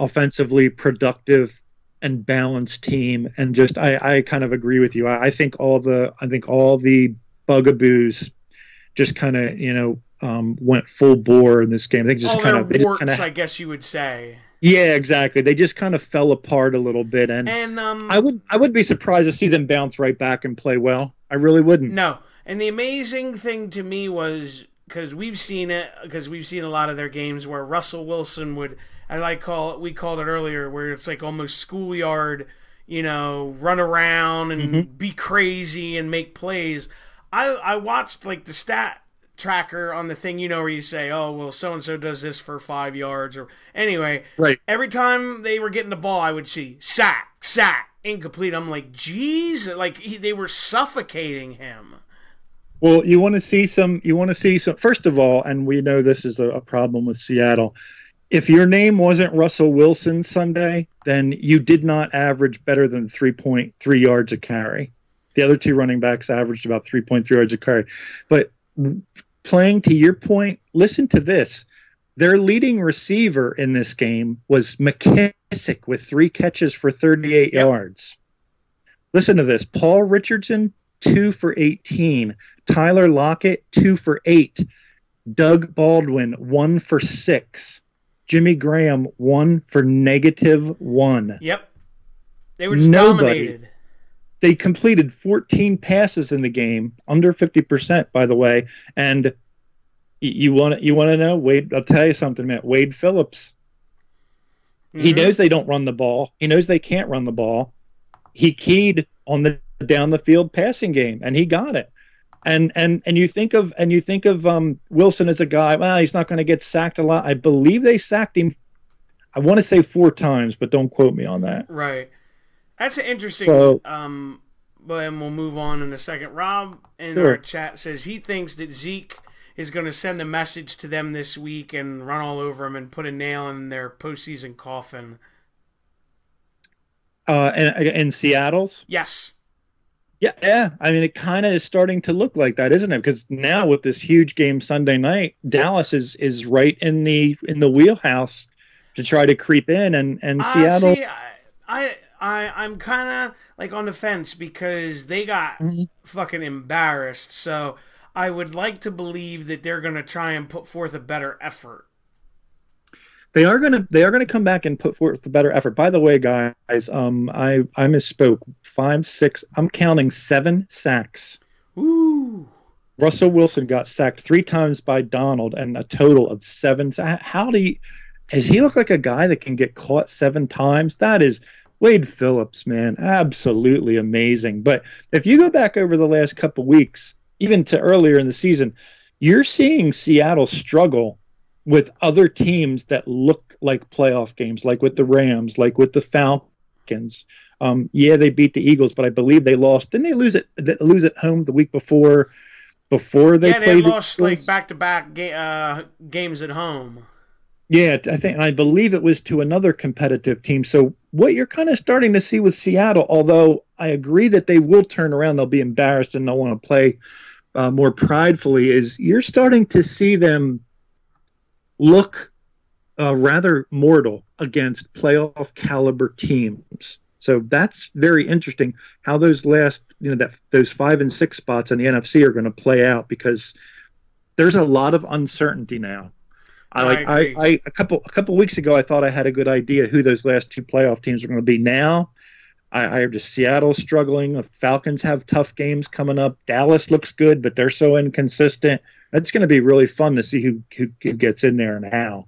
offensively productive and balanced team, and just I kind of agree with you. I think all the bugaboos just kind of went full bore in this game. They just kind of I guess you would say. Yeah, exactly. They just kind of fell apart a little bit, and I would be surprised to see them bounce right back and play well. I really wouldn't. No, And the amazing thing to me was, because we've seen a lot of their games where Russell Wilson would, we called it earlier, where it's like almost schoolyard, run around and be crazy and make plays. I watched like the stat tracker on the thing, where you say, oh, well, so-and-so does this for 5 yards, or anyway. Right. Every time they were getting the ball, I would see sack, incomplete. I'm like, geez, they were suffocating him. Well, you want to see some, first of all, and we know this is a problem with Seattle. If your name wasn't Russell Wilson Sunday, then you did not average better than 3.3 yards a carry. The other two running backs averaged about 3.3 yards a carry. But playing to your point, listen to this. Their leading receiver in this game was McKissick with 3 catches for 38 yards. Listen to this. Paul Richardson, 2 for 18. Tyler Lockett, 2 for 8. Doug Baldwin, 1 for 6. Jimmy Graham, 1 for -1. Yep. They were just dominated. They completed 14 passes in the game, under 50%, by the way. And you want to know, Wade? I'll tell you something, man. Wade Phillips. He knows they don't run the ball. He knows they can't run the ball. He keyed on the down the field passing game, and he got it. And you think of Wilson as a guy. Well, he's not going to get sacked a lot. I believe they sacked him. I want to say 4 times, but don't quote me on that. Right. That's an interesting. So, but we'll move on in a second. Rob in our chat says he thinks that Zeke is going to send a message to them this week and run all over them and put a nail in their postseason coffin. In Seattle's? Yes. Yeah. I mean, it kind of is starting to look like that, isn't it? Because now with this huge game Sunday night, Dallas is right in the wheelhouse to try to creep in, and Seattle. I'm kind of like on the fence because they got fucking embarrassed. So I would like to believe that they're going to try and put forth a better effort. They are gonna come back and put forth a better effort. By the way, guys, I misspoke. 5, 6. I'm counting 7 sacks. Ooh. Russell Wilson got sacked 3 times by Donald, and a total of 7. Does he look like a guy that can get caught 7 times? That is Wade Phillips, man, absolutely amazing. But if you go back over the last couple weeks, even to earlier in the season, you're seeing Seattle struggle with other teams that look like playoff games, like with the Rams, like with the Falcons. They beat the Eagles, but I believe they lost. Didn't they lose at home the week before they played? They lost like back-to-back games at home. Yeah, I believe it was to another competitive team. So what you're kind of starting to see with Seattle, although I agree that they will turn around, they'll be embarrassed and they'll want to play more pridefully, is you're starting to see them look rather mortal against playoff caliber teams. So that's very interesting how those last, those 5 and 6 spots in the NFC are going to play out, because there's a lot of uncertainty now. A couple weeks ago, I thought I had a good idea who those last 2 playoff teams are going to be. Now, I just Seattle struggling. The Falcons have tough games coming up. Dallas looks good, but they're so inconsistent. It's going to be really fun to see who gets in there and how.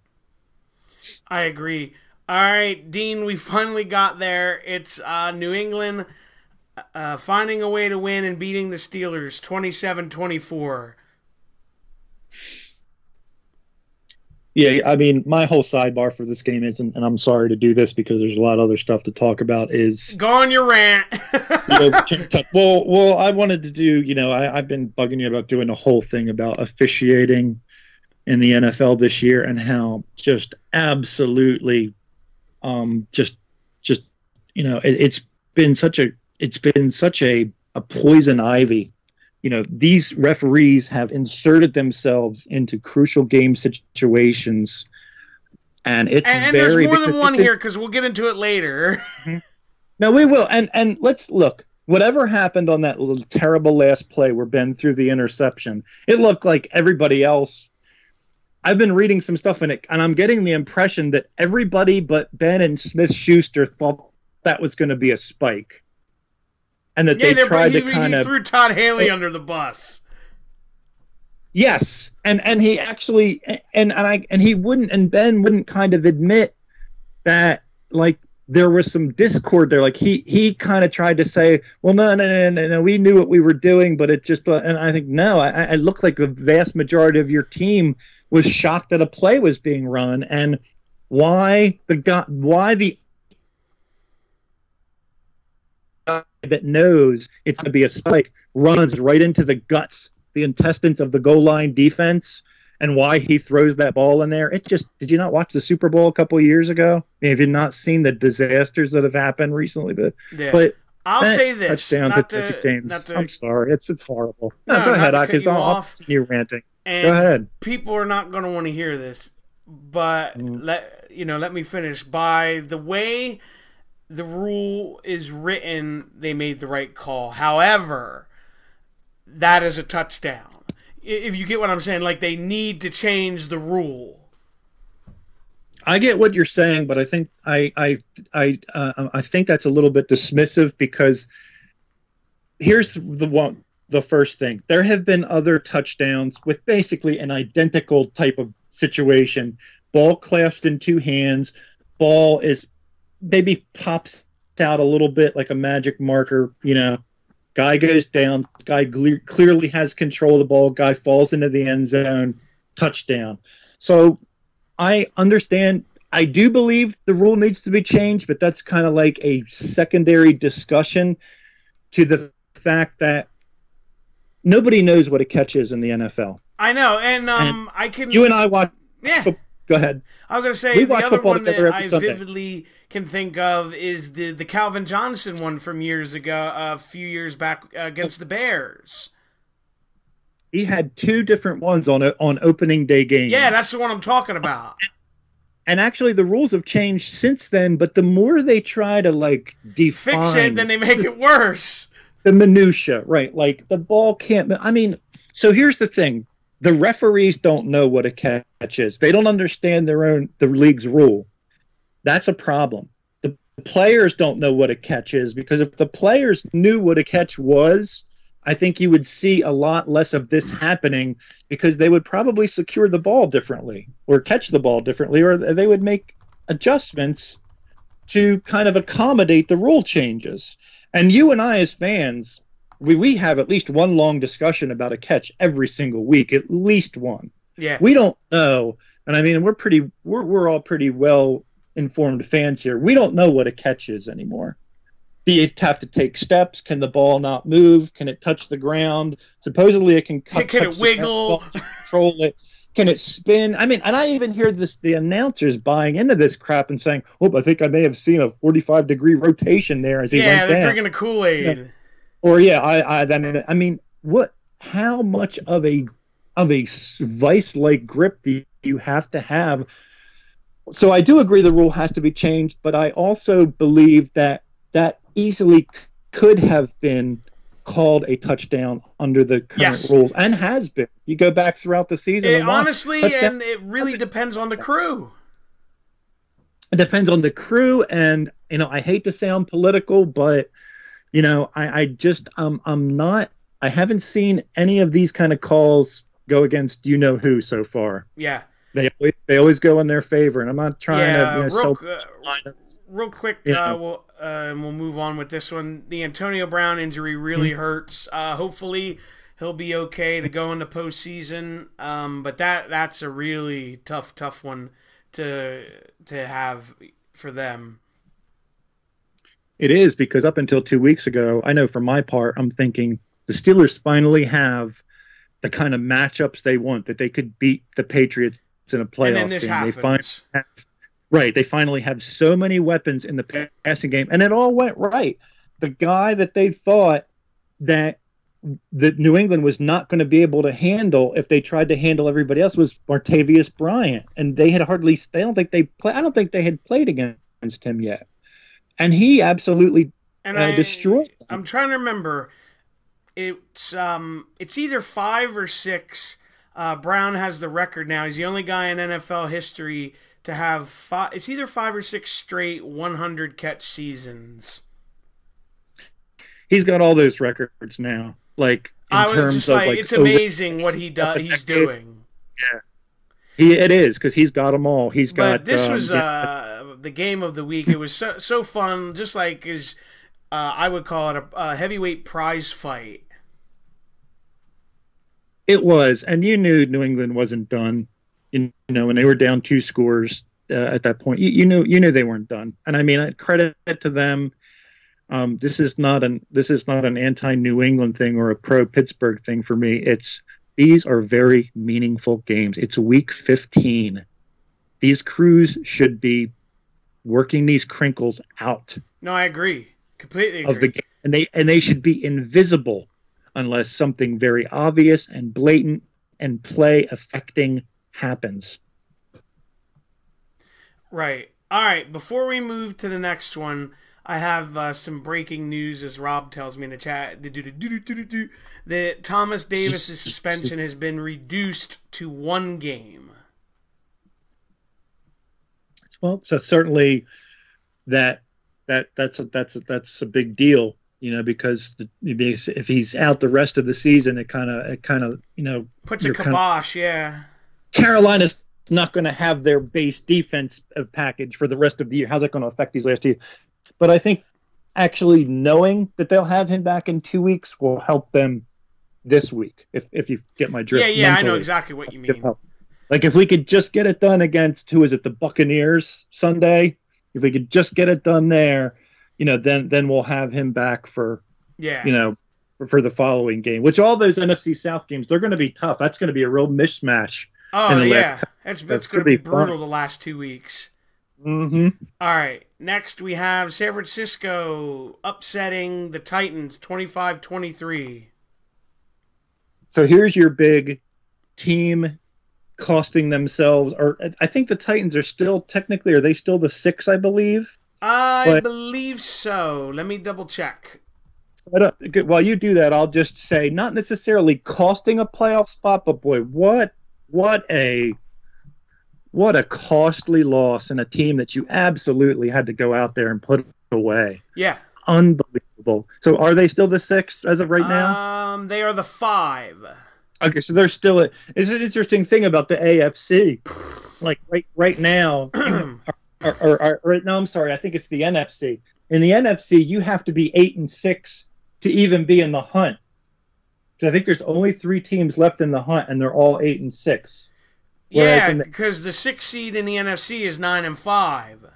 I agree. All right, Dean, we finally got there. It's New England finding a way to win and beating the Steelers 27-24. Yeah, I mean, my whole sidebar for this game is, and I'm sorry to do this because there's a lot of other stuff to talk about, is... Go on your rant. Well, I wanted to do, I've been bugging you about doing a whole thing about officiating in the NFL this year and how just absolutely, it's been such a poison ivy. These referees have inserted themselves into crucial game situations, and there's more than one here because we'll get into it later. No, we will, and let's look. Whatever happened on that little terrible last play where Ben threw the interception, it looked like everybody else. I've been reading some stuff in it, and I'm getting the impression that everybody but Ben and Smith-Schuster thought that was going to be a spike. And that they tried to kind of threw Todd Haley under the bus. Yes, and he actually and he wouldn't, and Ben wouldn't kind of admit that, like, there was some discord there. Like he kind of tried to say, well, no, we knew what we were doing, but it just, and I think, no, I looked like the vast majority of your team was shocked that a play was being run, and why the guy that knows it's going to be a spike runs right into the guts, the intestines of the goal line defense, and why he throws that ball in there. It just, did you not watch the Super Bowl a couple of years ago? I mean, have you not seen the disasters that have happened recently? But I'll say this. Touchdown to James. I'm sorry. It's horrible. No, go ahead, because I'll continue ranting. And go ahead. People are not going to want to hear this, but let me finish. By the way the rule is written, they made the right call. However, that is a touchdown. If you get what I'm saying, like, they need to change the rule. I get what you're saying, but I think I think that's a little bit dismissive, because here's the first thing. There have been other touchdowns with basically an identical type of situation. Ball clasped in two hands, ball is maybe pops out a little bit like a magic marker, guy goes down, guy clearly has control of the ball, guy falls into the end zone, touchdown. So I understand. I do believe the rule needs to be changed, but that's kind of like a secondary discussion to the fact that nobody knows what a catch is in the NFL. I know, and I can. You and I watch. Yeah. Go ahead. I was going to say, we the watch other football one that together I every Sunday. vividly can think of is the Calvin Johnson one from years ago, a few years back against the Bears. He had two different ones on opening day games. Yeah, that's the one I'm talking about. And actually, the rules have changed since then. But the more they try to define, fix it, then they make it worse. The minutia, right? Like, the ball can't. I mean, so here's the thing: the referees don't know what a catch is. They don't understand the league's rule. That's a problem. The players don't know what a catch is, because if the players knew what a catch was, I think you would see a lot less of this happening, because they would probably secure the ball differently or catch the ball differently, or they would make adjustments to kind of accommodate the rule changes. And you and I as fans, we have at least one long discussion about a catch every single week, at least one. Yeah. We don't know. And I mean, we're all pretty well informed fans here. We don't know what a catch is anymore. Do you have to take steps? Can the ball not move? Can it touch the ground? Supposedly it can cut. Can it wiggle? Control it. Can it spin? I mean, and I even hear the announcers buying into this crap and saying, "Oh, I think I may have seen a 45-degre rotation there as he went down." Yeah, they're drinking a Kool-Aid. Yeah. Or I mean, what? How much of a vice-like grip do you have to have? So I do agree the rule has to be changed, but I also believe that easily could have been called a touchdown under the current rules, and has been. You go back throughout the season. Honestly, and it really depends on the crew. It depends on the crew, and I hate to sound political, but I haven't seen any of these kind of calls go against who so far. Yeah. They always go in their favor, and I'm not trying to real quick, we'll move on with this one. The Antonio Brown injury really hurts. Hopefully he'll be okay to go into postseason. But that's a really tough one to have for them. It is, because up until 2 weeks ago, I know for my part, I'm thinking the Steelers finally have the kind of matchups they want, that they could beat the Patriots in a playoff and then this game. Happens. They finally have so many weapons in the passing game, and it all went right. The guy that they thought that New England was not going to be able to handle if they tried to handle everybody else was Martavius Bryant, and they had hardly. I don't think they had played against him yet, and he absolutely destroyed them. I'm trying to remember. It's either 5 or 6. Brown has the record now. He's the only guy in NFL history to have 5. It's either 5 or 6 straight 100 catch seasons. He's got all those records now. in I was terms just of like, like it's amazing what he's doing. Yeah, it is because he's got them all. He's But got this was the game of the week. It was so fun, just like is I would call it a heavyweight prize fight. It was, and you knew New England wasn't done. You know, when they were down 2 scores at that point, you knew they weren't done. And I mean, credit to them. This is not an anti-New England thing or a pro-Pittsburgh thing for me. These are very meaningful games. It's week 15. These crews should be working these crinkles out. No, I agree. Completely agree. Of the game. And they should be invisible unless something very obvious and blatant and play affecting happens. Right. All right. Before we move to the next one, I have some breaking news, as Rob tells me in the chat, that Thomas Davis's suspension has been reduced to 1 game. Well, so certainly that's a big deal, you know, because if he's out the rest of the season, it kind of you know, puts a kibosh. Yeah, Carolina's not going to have their base defense of package for the rest of the year. How's that going to affect these last 2 years? But I think actually knowing that they'll have him back in 2 weeks will help them this week. If you get my drift. Yeah, mentally. I know exactly what you mean. Like if we could just get it done against the Buccaneers Sunday. If we could just get it done there, you know, then we'll have him back for you know, for the following game. Which all those NFC South games, they're going to be tough. That's going to be a real mishmash. Oh yeah, that's going to be brutal the last 2 weeks. Mm-hmm. All right. Next, we have San Francisco upsetting the Titans 25-23. So here's your big team costing themselves, or I think the Titans are still technically, are they still the 6, I believe? I believe so. Let me double check. While you do that, I'll just say not necessarily costing a playoff spot, but boy, what a costly loss in a team that you absolutely had to go out there and put away. Yeah. Unbelievable. So are they still the 6 as of right now? They are the 5. Okay, so they're still it's an interesting thing about the AFC. Like right now, or no, I'm sorry, I think it's the NFC. In the NFC, you have to be 8-6 to even be in the hunt. Because I think there's only 3 teams left in the hunt, and they're all 8-6. Yeah, because the 6th seed in the NFC is 9-5.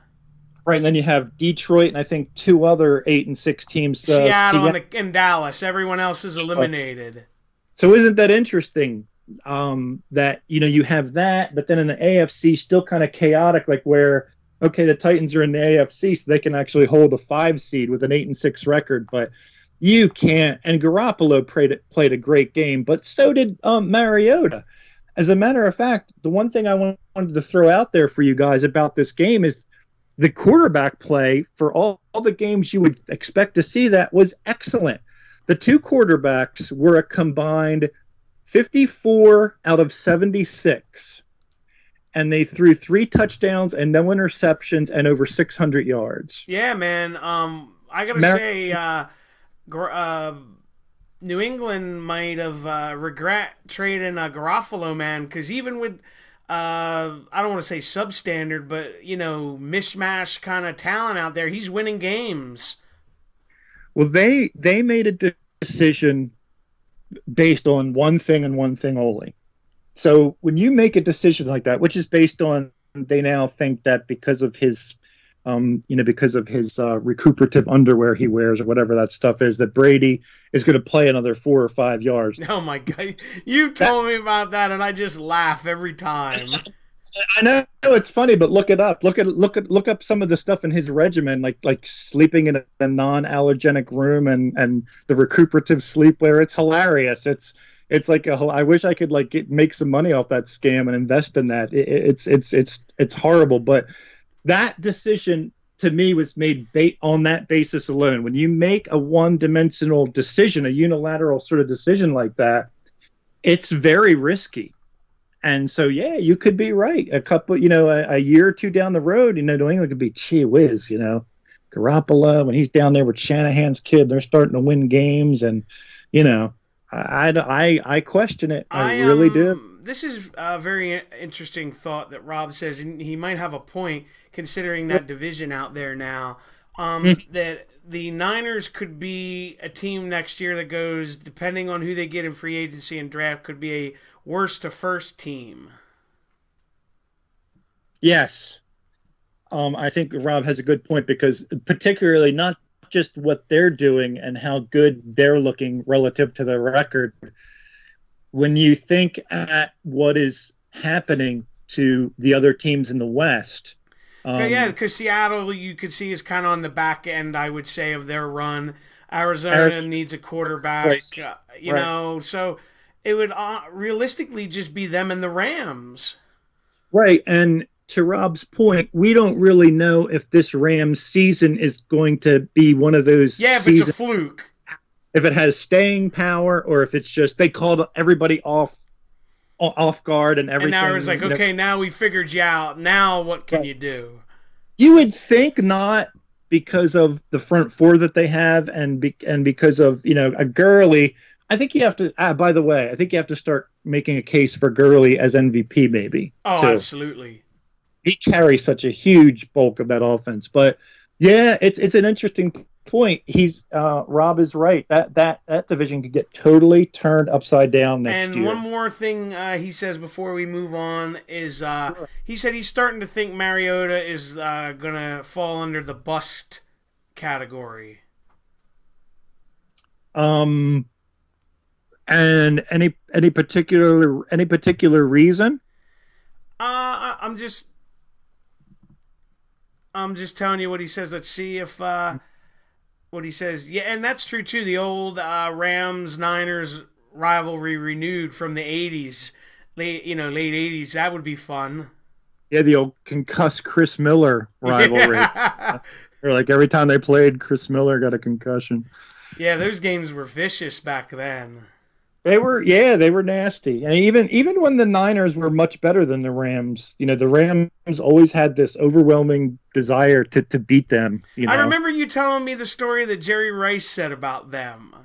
Right, and then you have Detroit, and I think 2 other 8-6 teams. Seattle and Dallas. Everyone else is eliminated. So isn't that interesting? That you have that, but then in the AFC, still kind of chaotic, like where the Titans are in the AFC, so they can actually hold a 5 seed with an 8-6 record, but you can't. And Garoppolo played a great game, but so did Mariota. As a matter of fact, the one thing I wanted to throw out there for you guys about this game is the quarterback play for all the games you would expect to see that was excellent. The 2 quarterbacks were a combined 54 out of 76, and they threw 3 touchdowns and no interceptions and over 600 yards. Yeah, man. I gotta say, New England might have regret trading Garofalo, man, because even with I don't want to say substandard, but mishmash kind of talent out there, he's winning games. Well, they made a decision based on one thing and one thing only. So when you make a decision like that, which is based on, they now think that because of his recuperative underwear he wears or whatever that stuff is, that Brady is going to play another 4 or 5 yards. Oh my God. You told me about that and I just laugh every time. I know it's funny, but look it up. Look up some of the stuff in his regimen, like sleeping in a non-allergenic room and the recuperative sleepwear. It's hilarious. It's like I wish I could make some money off that scam and invest in that. It's horrible, but that decision to me was made on that basis alone. When you make a one-dimensional decision, a unilateral sort of decision like that, it's very risky. And so, yeah, you could be right. A couple, a year or 2 down the road, New England could be, gee whiz, Garoppolo, when he's down there with Shanahan's kid, they're starting to win games. And, I question it. I really do. This is a very interesting thought that Rob says, and he might have a point considering that division out there now. That the Niners could be a team next year that goes, depending on who they get in free agency and draft, could be a worst to first team. Yes. I think Rob has a good point, because particularly not just what they're doing and how good they're looking relative to their record. When you think at what is happening to the other teams in the West. Yeah, because Seattle, you could see, is kind of on the back end, I would say, of their run. Arizona needs a quarterback, you know, so it would realistically just be them and the Rams. Right, and to Rob's point, we don't really know if this Rams season is going to be one of those if it's a fluke. If it has staying power, or if it's just they called everybody off guard and everything. And now it's like, okay, now we figured you out. Now what can you do? You would think not, because of the front four that they have, and because of, you know, a Gurley. I think you have to. By the way, I think you have to start making a case for Gurley as MVP, maybe. Oh, too. Absolutely. He carries such a huge bulk of that offense, but yeah, it's an interesting point. Rob is right. That division could get totally turned upside down next year. And one more thing he says before we move on is he said he's starting to think Mariota is gonna fall under the bust category. And any particular reason? I'm just telling you what he says. Let's see if what he says. Yeah, and that's true too. The old Rams-Niners rivalry renewed from the 80s, late 80s. That would be fun. Yeah, the old concussed Chris Miller rivalry. Or like every time they played, Chris Miller got a concussion. Yeah, those games were vicious back then. They were nasty. And even when the Niners were much better than the Rams, you know, the Rams always had this overwhelming desire to beat them. You know? I remember you telling me the story that Jerry Rice said about them.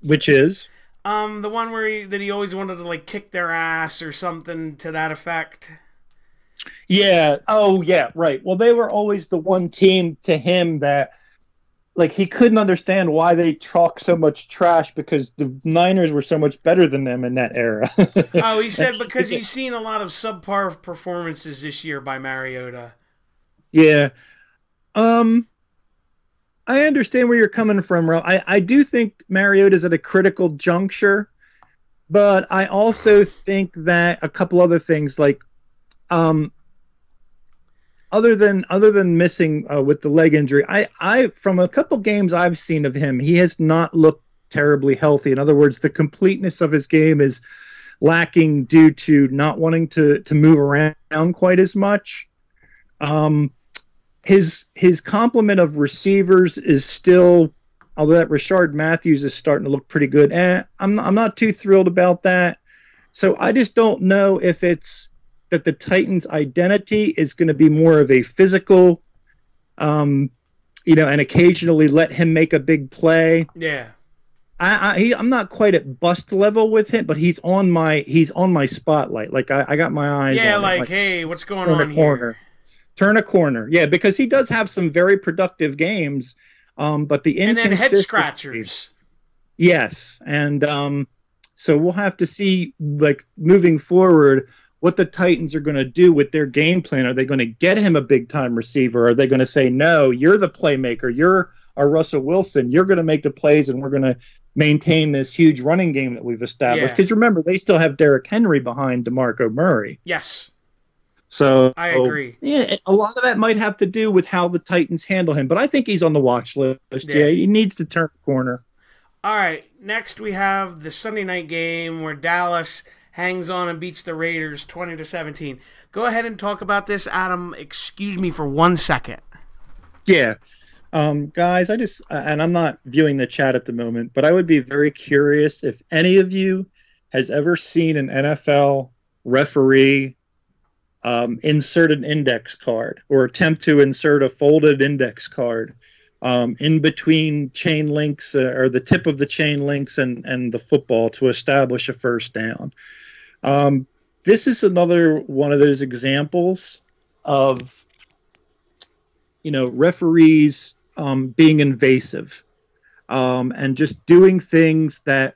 Which is? The one where he always wanted to like kick their ass or something to that effect. Yeah. Oh, yeah, right. Well, they were always the one team to him that, like, he couldn't understand why they talk so much trash, because the Niners were so much better than them in that era. Oh, he said because he's seen a lot of subpar performances this year by Mariota. Yeah. I understand where you're coming from, Ro. I do think Mariota's at a critical juncture, but I also think that a couple other things, like other than missing with the leg injury, I from a couple games I've seen of him, he has not looked terribly healthy. In other words, the completeness of his game is lacking due to not wanting to move around quite as much. His complement of receivers is still, although that Rashard Matthews is starting to look pretty good. I'm not too thrilled about that. So I just don't know if it's that the Titans' identity is going to be more of a physical, and occasionally let him make a big play. Yeah. I'm not quite at bust level with him, but he's on my spotlight. Like I got my eyes on him. Like, hey, what's going on here? Turn a corner. Yeah, because he does have some very productive games, but the inconsistency. And then head scratchers. Yes, and so we'll have to see, like, moving forward, what the Titans are going to do with their game plan. Are they going to get him a big-time receiver? Are they going to say, no, you're the playmaker, you're our Russell Wilson, you're going to make the plays, and we're going to maintain this huge running game that we've established? Because remember, they still have Derrick Henry behind DeMarco Murray. Yes. So I agree. Yeah, a lot of that might have to do with how the Titans handle him, but I think he's on the watch list. Yeah, he needs to turn the corner. All right, next we have the Sunday night game where Dallas hangs on and beats the Raiders 20-17. Go ahead and talk about this, Adam. Excuse me for 1 second. Yeah. Guys, and I'm not viewing the chat at the moment, but I would be very curious if any of you has ever seen an NFL referee insert an index card or attempt to insert a folded index card in between chain links or the tip of the chain links and the football to establish a first down. This is another one of those examples of, referees being invasive and just doing things that,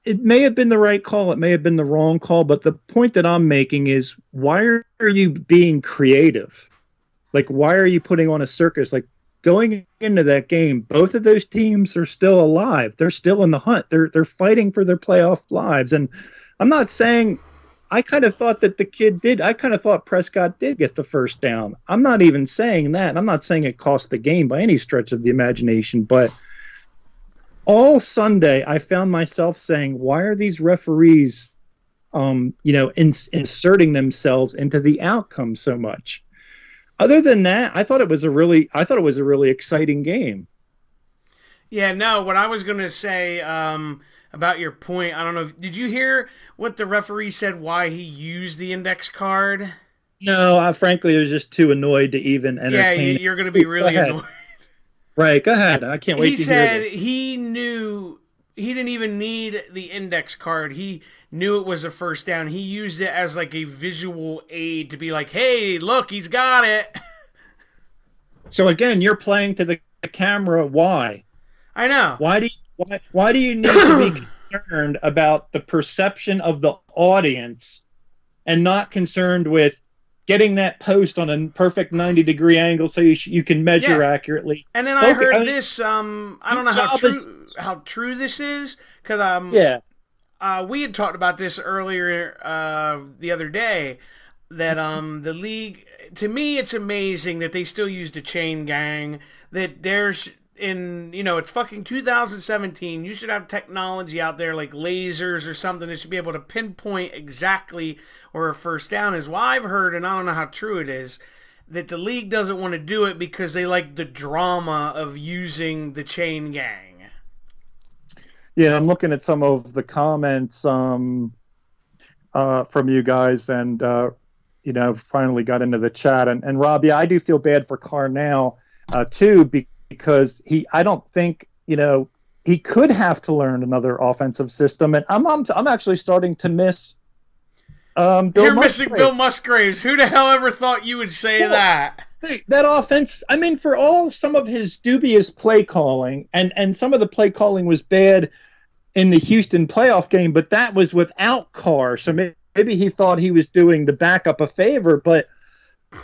it may have been the right call, it may have been the wrong call, but the point that I'm making is, why are you being creative? Like, why are you putting on a circus? Like, going into that game, both of those teams are still alive. They're still in the hunt. They're fighting for their playoff lives. And I'm not saying, I kind of thought that the kid did. I kind of thought Prescott did get the first down. I'm not even saying that. I'm not saying it cost the game by any stretch of the imagination. But all Sunday, I found myself saying, why are these referees, inserting themselves into the outcome so much? Other than that, I thought it was a really exciting game. Yeah, no, what I was going to say about your point, I don't know, did you hear what the referee said why he used the index card? No, frankly, I was just too annoyed to even entertain. Yeah, you're going to be really annoyed. Right, go ahead. I can't wait to hear this. He said he knew he didn't even need the index card. He knew it was a first down. He used it as like a visual aid to be like, hey, look, he's got it. So again, you're playing to the camera. Why? I know. Why do you need to be concerned about the perception of the audience and not concerned with getting that post on a perfect 90-degree angle so you can measure accurately? And then I heard this. I don't know how true this is, because we had talked about this earlier the other day, that the league, to me, it's amazing that they still use the chain gang. That there's it's fucking 2017. You should have technology out there like lasers or something that should be able to pinpoint exactly where a first down is. Well, I've heard, and I don't know how true it is, that the league doesn't want to do it because they like the drama of using the chain gang. Yeah, I'm looking at some of the comments from you guys, and finally got into the chat. And Rob, yeah, I do feel bad for Carr now too, because I don't think he could have to learn another offensive system, and I'm actually starting to miss. You're missing Bill Musgraves. Who the hell ever thought you would say that? That offense, I mean, for all some of his dubious play calling, and some of the play calling was bad in the Houston playoff game, but that was without Carr, so maybe he thought he was doing the backup a favor, but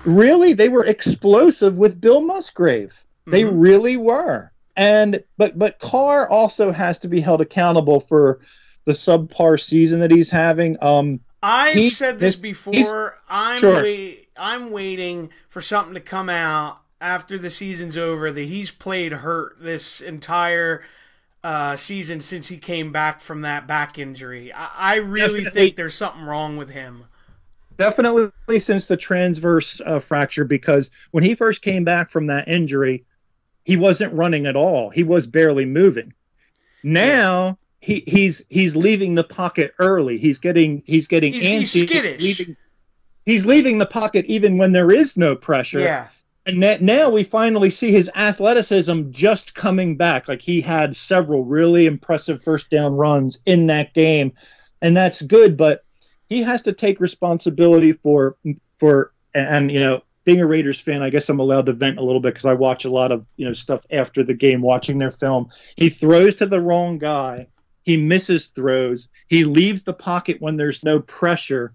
really they were explosive with Bill Musgrave. Mm-hmm. They really were. But Carr also has to be held accountable for the subpar season that he's having. I've said this before. I'm waiting for something to come out after the season's over that he's played hurt this entire season since he came back from that back injury. I really think there's something wrong with him. Definitely since the transverse fracture, because when he first came back from that injury, he wasn't running at all. He was barely moving. Now he's leaving the pocket early. He's getting antsy. He's skittish. He's leaving the pocket even when there is no pressure. Yeah. And now we finally see his athleticism just coming back. Like, he had several really impressive first down runs in that game, and that's good. But he has to take responsibility for being a Raiders fan. I guess I'm allowed to vent a little bit because I watch a lot of stuff after the game, watching their film. He throws to the wrong guy. He misses throws. He leaves the pocket when there's no pressure,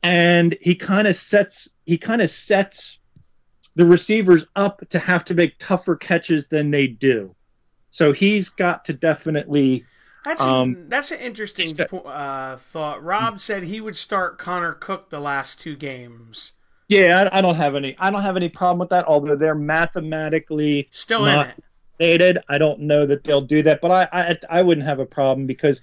and he kind of sets the receivers up to have to make tougher catches than they do. So he's got to definitely. That's an interesting thought. Rob said he would start Connor Cook the last two games. Yeah, I don't have any problem with that. Although they're mathematically still not in it. I don't know that they'll do that, but I wouldn't have a problem because,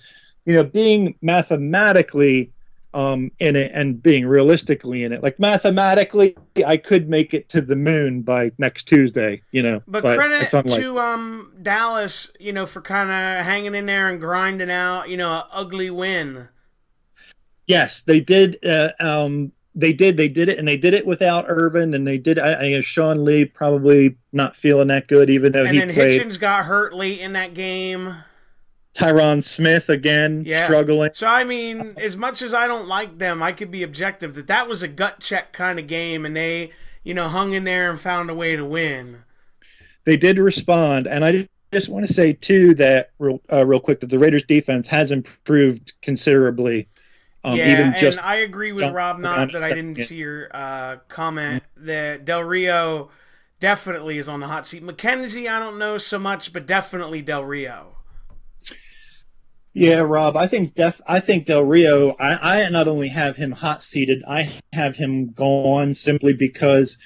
being mathematically in it and being realistically in it, like mathematically, I could make it to the moon by next Tuesday. But credit to Dallas, for kind of hanging in there and grinding out, an ugly win. Yes, they did. They did it, and they did it without Irvin, and they did. Sean Lee probably not feeling that good, even though and he then played. Hitchens got hurt late in that game. Tyron Smith again, struggling. So I mean, as much as I don't like them, I could be objective that was a gut check kind of game, and they, hung in there and found a way to win. They did respond, and I just want to say too that real quick that the Raiders defense has improved considerably. And I agree with Rob Knott that I didn't see your comment that Del Rio definitely is on the hot seat. McKenzie, I don't know so much, but definitely Del Rio. Yeah, Rob, I think Del Rio, I not only have him hot seated, I have him gone simply because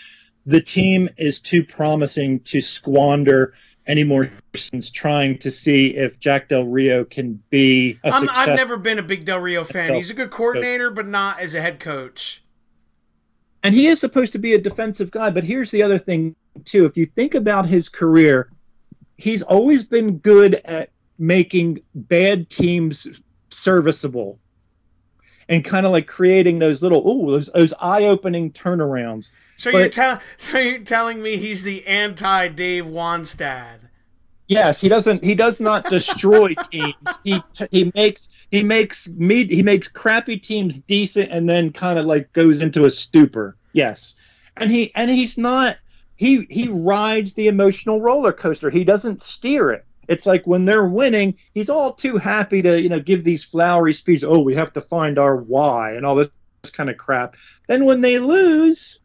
the team is too promising to squander any more since trying to see if Jack Del Rio can be a success. I've never been a big Del Rio fan. He's a good coordinator, but not as a head coach. And he is supposed to be a defensive guy, but here's the other thing, too. If you think about his career, he's always been good at making bad teams serviceable and kind of like creating those little, those eye-opening turnarounds. So you're telling me he's the anti-Dave Wannstedt? Yes, he does not destroy teams. He makes crappy teams decent and then kind of like goes into a stupor. Yes. And he rides the emotional roller coaster. He doesn't steer it. It's like when they're winning, he's all too happy to, give these flowery speeches. Oh, we have to find our why and all this kind of crap. Then when they lose,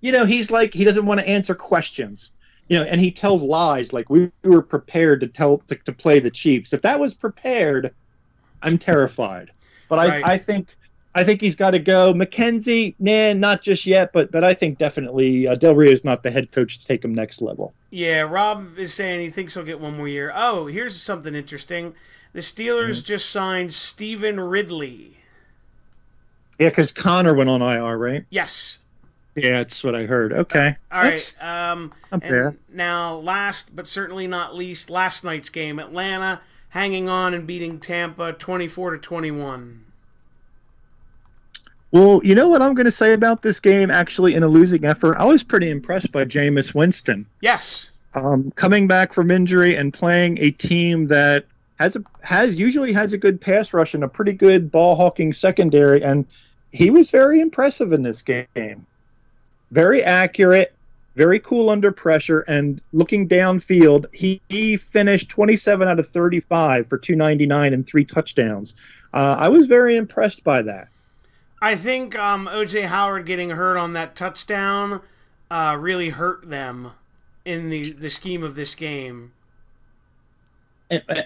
he's like, he doesn't want to answer questions, and he tells lies like we were prepared to play the Chiefs. If that was prepared, I'm terrified. But right. I think he's got to go. McKenzie, not just yet, but I think definitely Del Rio is not the head coach to take him next level. Yeah, Rob is saying he thinks he'll get one more year. Oh, here's something interesting. The Steelers just signed Stephen Ridley. Yeah, because Connor went on IR, right? Yes. Yeah, that's what I heard. Okay. All right. And now, last but certainly not least, last night's game, Atlanta hanging on and beating Tampa 24-21. Well, you know what I'm going to say about this game, actually, in a losing effort? I was pretty impressed by Jameis Winston. Yes. Coming back from injury and playing a team that usually has a good pass rush and a pretty good ball-hawking secondary, and he was very impressive in this game. Very accurate, very cool under pressure, and looking downfield, he finished 27 out of 35 for 299 and 3 touchdowns. I was very impressed by that. I think O.J. Howard getting hurt on that touchdown really hurt them in the scheme of this game.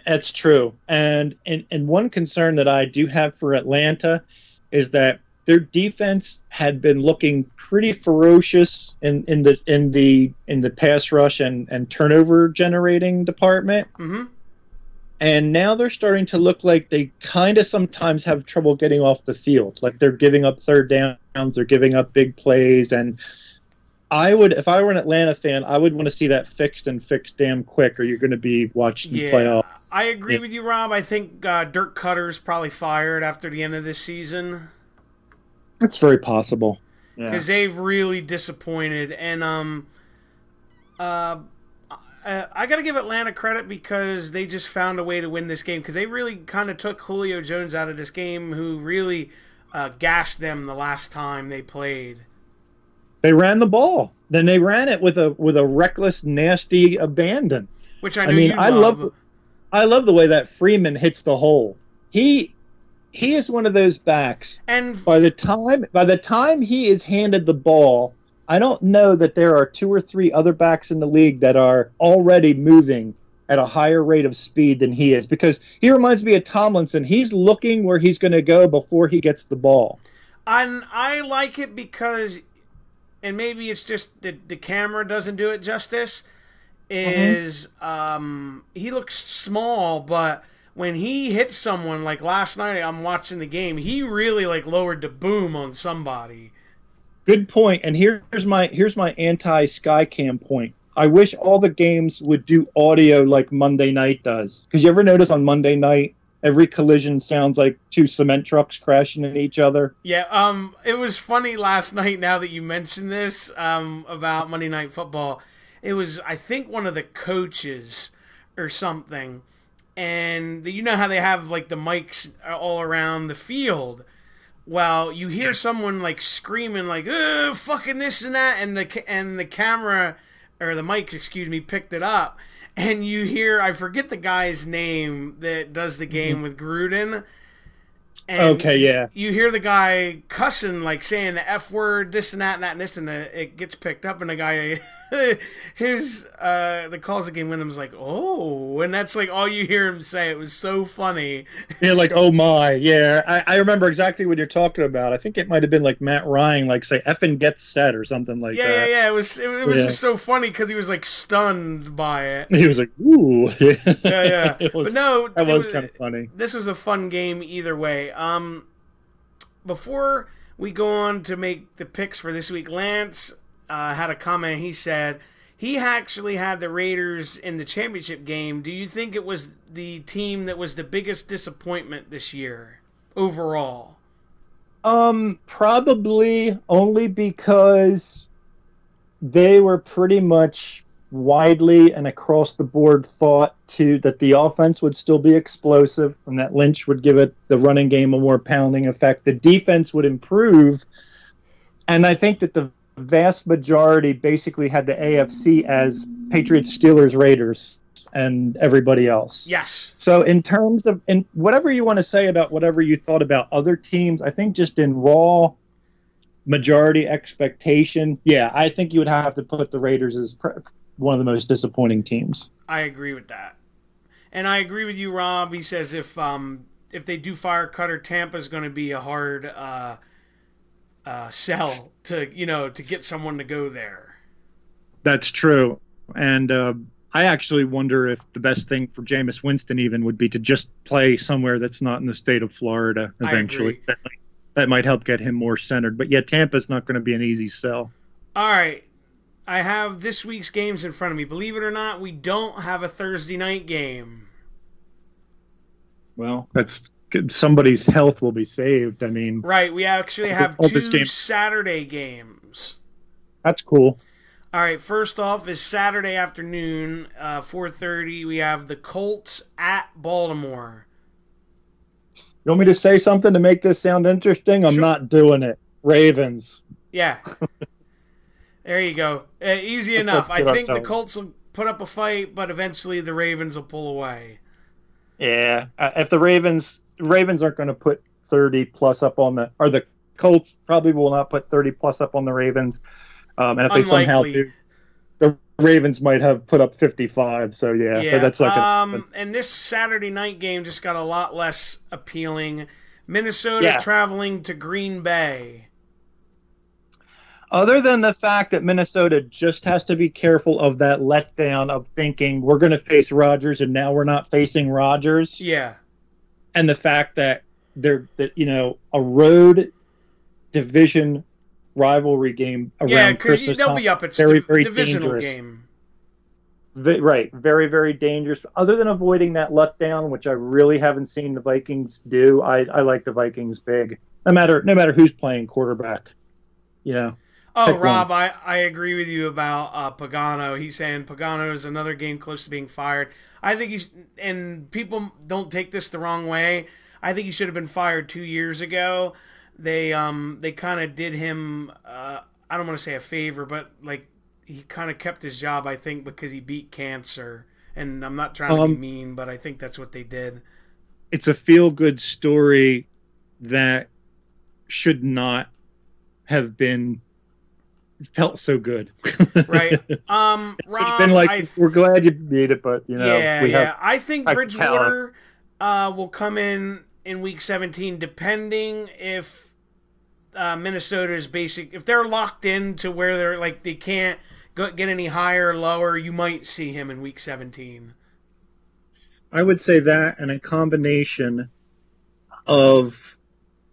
That's true. And one concern that I do have for Atlanta is that their defense had been looking pretty ferocious in the pass rush and turnover generating department. Mm-hmm. And now they're starting to look like they kind of sometimes have trouble getting off the field. Like they're giving up third downs, they're giving up big plays. And if I were an Atlanta fan, I would want to see that fixed damn quick, or you're going to be watching the playoffs. I agree with you, Rob. I think Dirk Cutter's probably fired after the end of this season. It's very possible. Because they've really disappointed. And I got to give Atlanta credit because they just found a way to win this game, because they really kind of took Julio Jones out of this game, who really gashed them the last time they played. They ran the ball. Then they ran it with a reckless, nasty abandon. Which I mean, I love the way that Freeman hits the hole. He is one of those backs. And by the time he is handed the ball, I don't know that there are 2 or 3 other backs in the league that are already moving at a higher rate of speed than he is, because he reminds me of Tomlinson. He's looking where he's going to go before he gets the ball. And I like it because, and maybe it's just the camera doesn't do it justice, is he looks small, but when he hits someone, like last night I'm watching the game, he really like lowered the boom on somebody. Good point. And here's my anti-Skycam point. I wish all the games would do audio like Monday Night does. Because you ever notice on Monday Night Every collision sounds like two cement trucks crashing into each other. Yeah, it was funny last night, now that you mentioned this, about Monday Night Football. It was, I think, one of the coaches or something, and you know how they have, like, the mics all around the field. Well, you hear someone, like, screaming, like, fucking this and that, and the camera, or the mics, excuse me, picked it up. And you hear, I forget the guy's name that does the game with Gruden. And okay, yeah. You hear the guy cussing, like saying the F word, this and that and that and this, and it gets picked up, and the guy, the calls the game with him is like, oh, and that's like all you hear him say. It was so funny. Yeah, like, oh my, yeah. I remember exactly what you're talking about. I think it might have been like Matt Ryan, like say effing get set or something like that. Yeah. It was just so funny because he was like stunned by it. He was like, ooh. Yeah. But no, that was kind of funny. This was a fun game either way. Before we go on to make the picks for this week, Lance had a comment. He said he actually had the Raiders in the championship game. Do you think it was the team that was the biggest disappointment this year overall? Probably only because they were pretty much widely and across the board thought that the offense would still be explosive and that Lynch would give it the running game a more pounding effect. The defense would improve. And I think that the vast majority basically had the AFC as Patriots, Steelers, Raiders, and everybody else. Yes. So in terms of, in whatever you want to say about whatever you thought about other teams, I think just in raw majority expectation, yeah, I think you would have to put the Raiders as one of the most disappointing teams. I agree with that. And I agree with you, Rob. He says if they do fire Cutter, Tampa's going to be a hard sell to get someone to go there. That's true. And I actually wonder if the best thing for Jameis Winston even would be to just play somewhere that's not in the state of Florida eventually. That might help get him more centered. But yeah, Tampa's not going to be an easy sell. All right. I have this week's games in front of me. Believe it or not, we don't have a Thursday night game. Well, that's good. Somebody's health will be saved. I mean, right. We actually have two Saturday games. That's cool. All right. First off is Saturday afternoon, 4:30. We have the Colts at Baltimore. You want me to say something to make this sound interesting? I'm not doing it. Ravens. Yeah. There you go. Easy enough. I think the Colts will put up a fight, but eventually the Ravens will pull away. Yeah. If the Ravens aren't going to put 30 plus up on the Colts probably will not put 30 plus up on the Ravens. And if they somehow do, the Ravens might have put up 55. So yeah. But that's like and this Saturday night game just got a lot less appealing. Minnesota traveling to Green Bay. Other than the fact that Minnesota just has to be careful of that letdown of thinking we're going to face Rodgers and now we're not facing Rodgers. Yeah. And the fact that a road division rivalry game around Christmas they'll time, be up. It's very, very divisional dangerous. Game. Right. Very, very dangerous. Other than avoiding that letdown, which I really haven't seen the Vikings do, I like the Vikings big. No matter who's playing quarterback. Oh, Rob, I agree with you about Pagano. He's saying Pagano is another game close to being fired. I think and people don't take this the wrong way. I think he should have been fired 2 years ago. They kind of did him, I don't want to say a favor, but like he kind of kept his job, I think, because he beat cancer. And I'm not trying to be mean, but I think that's what they did. It's a feel-good story that should not have been felt so good. Right. It's Rob, been like, we're glad you beat it, but I think Bridgewater will come in week 17, depending if Minnesota is if they're locked in to where they're like they can't get any higher or lower, you might see him in week 17. I would say that, and a combination of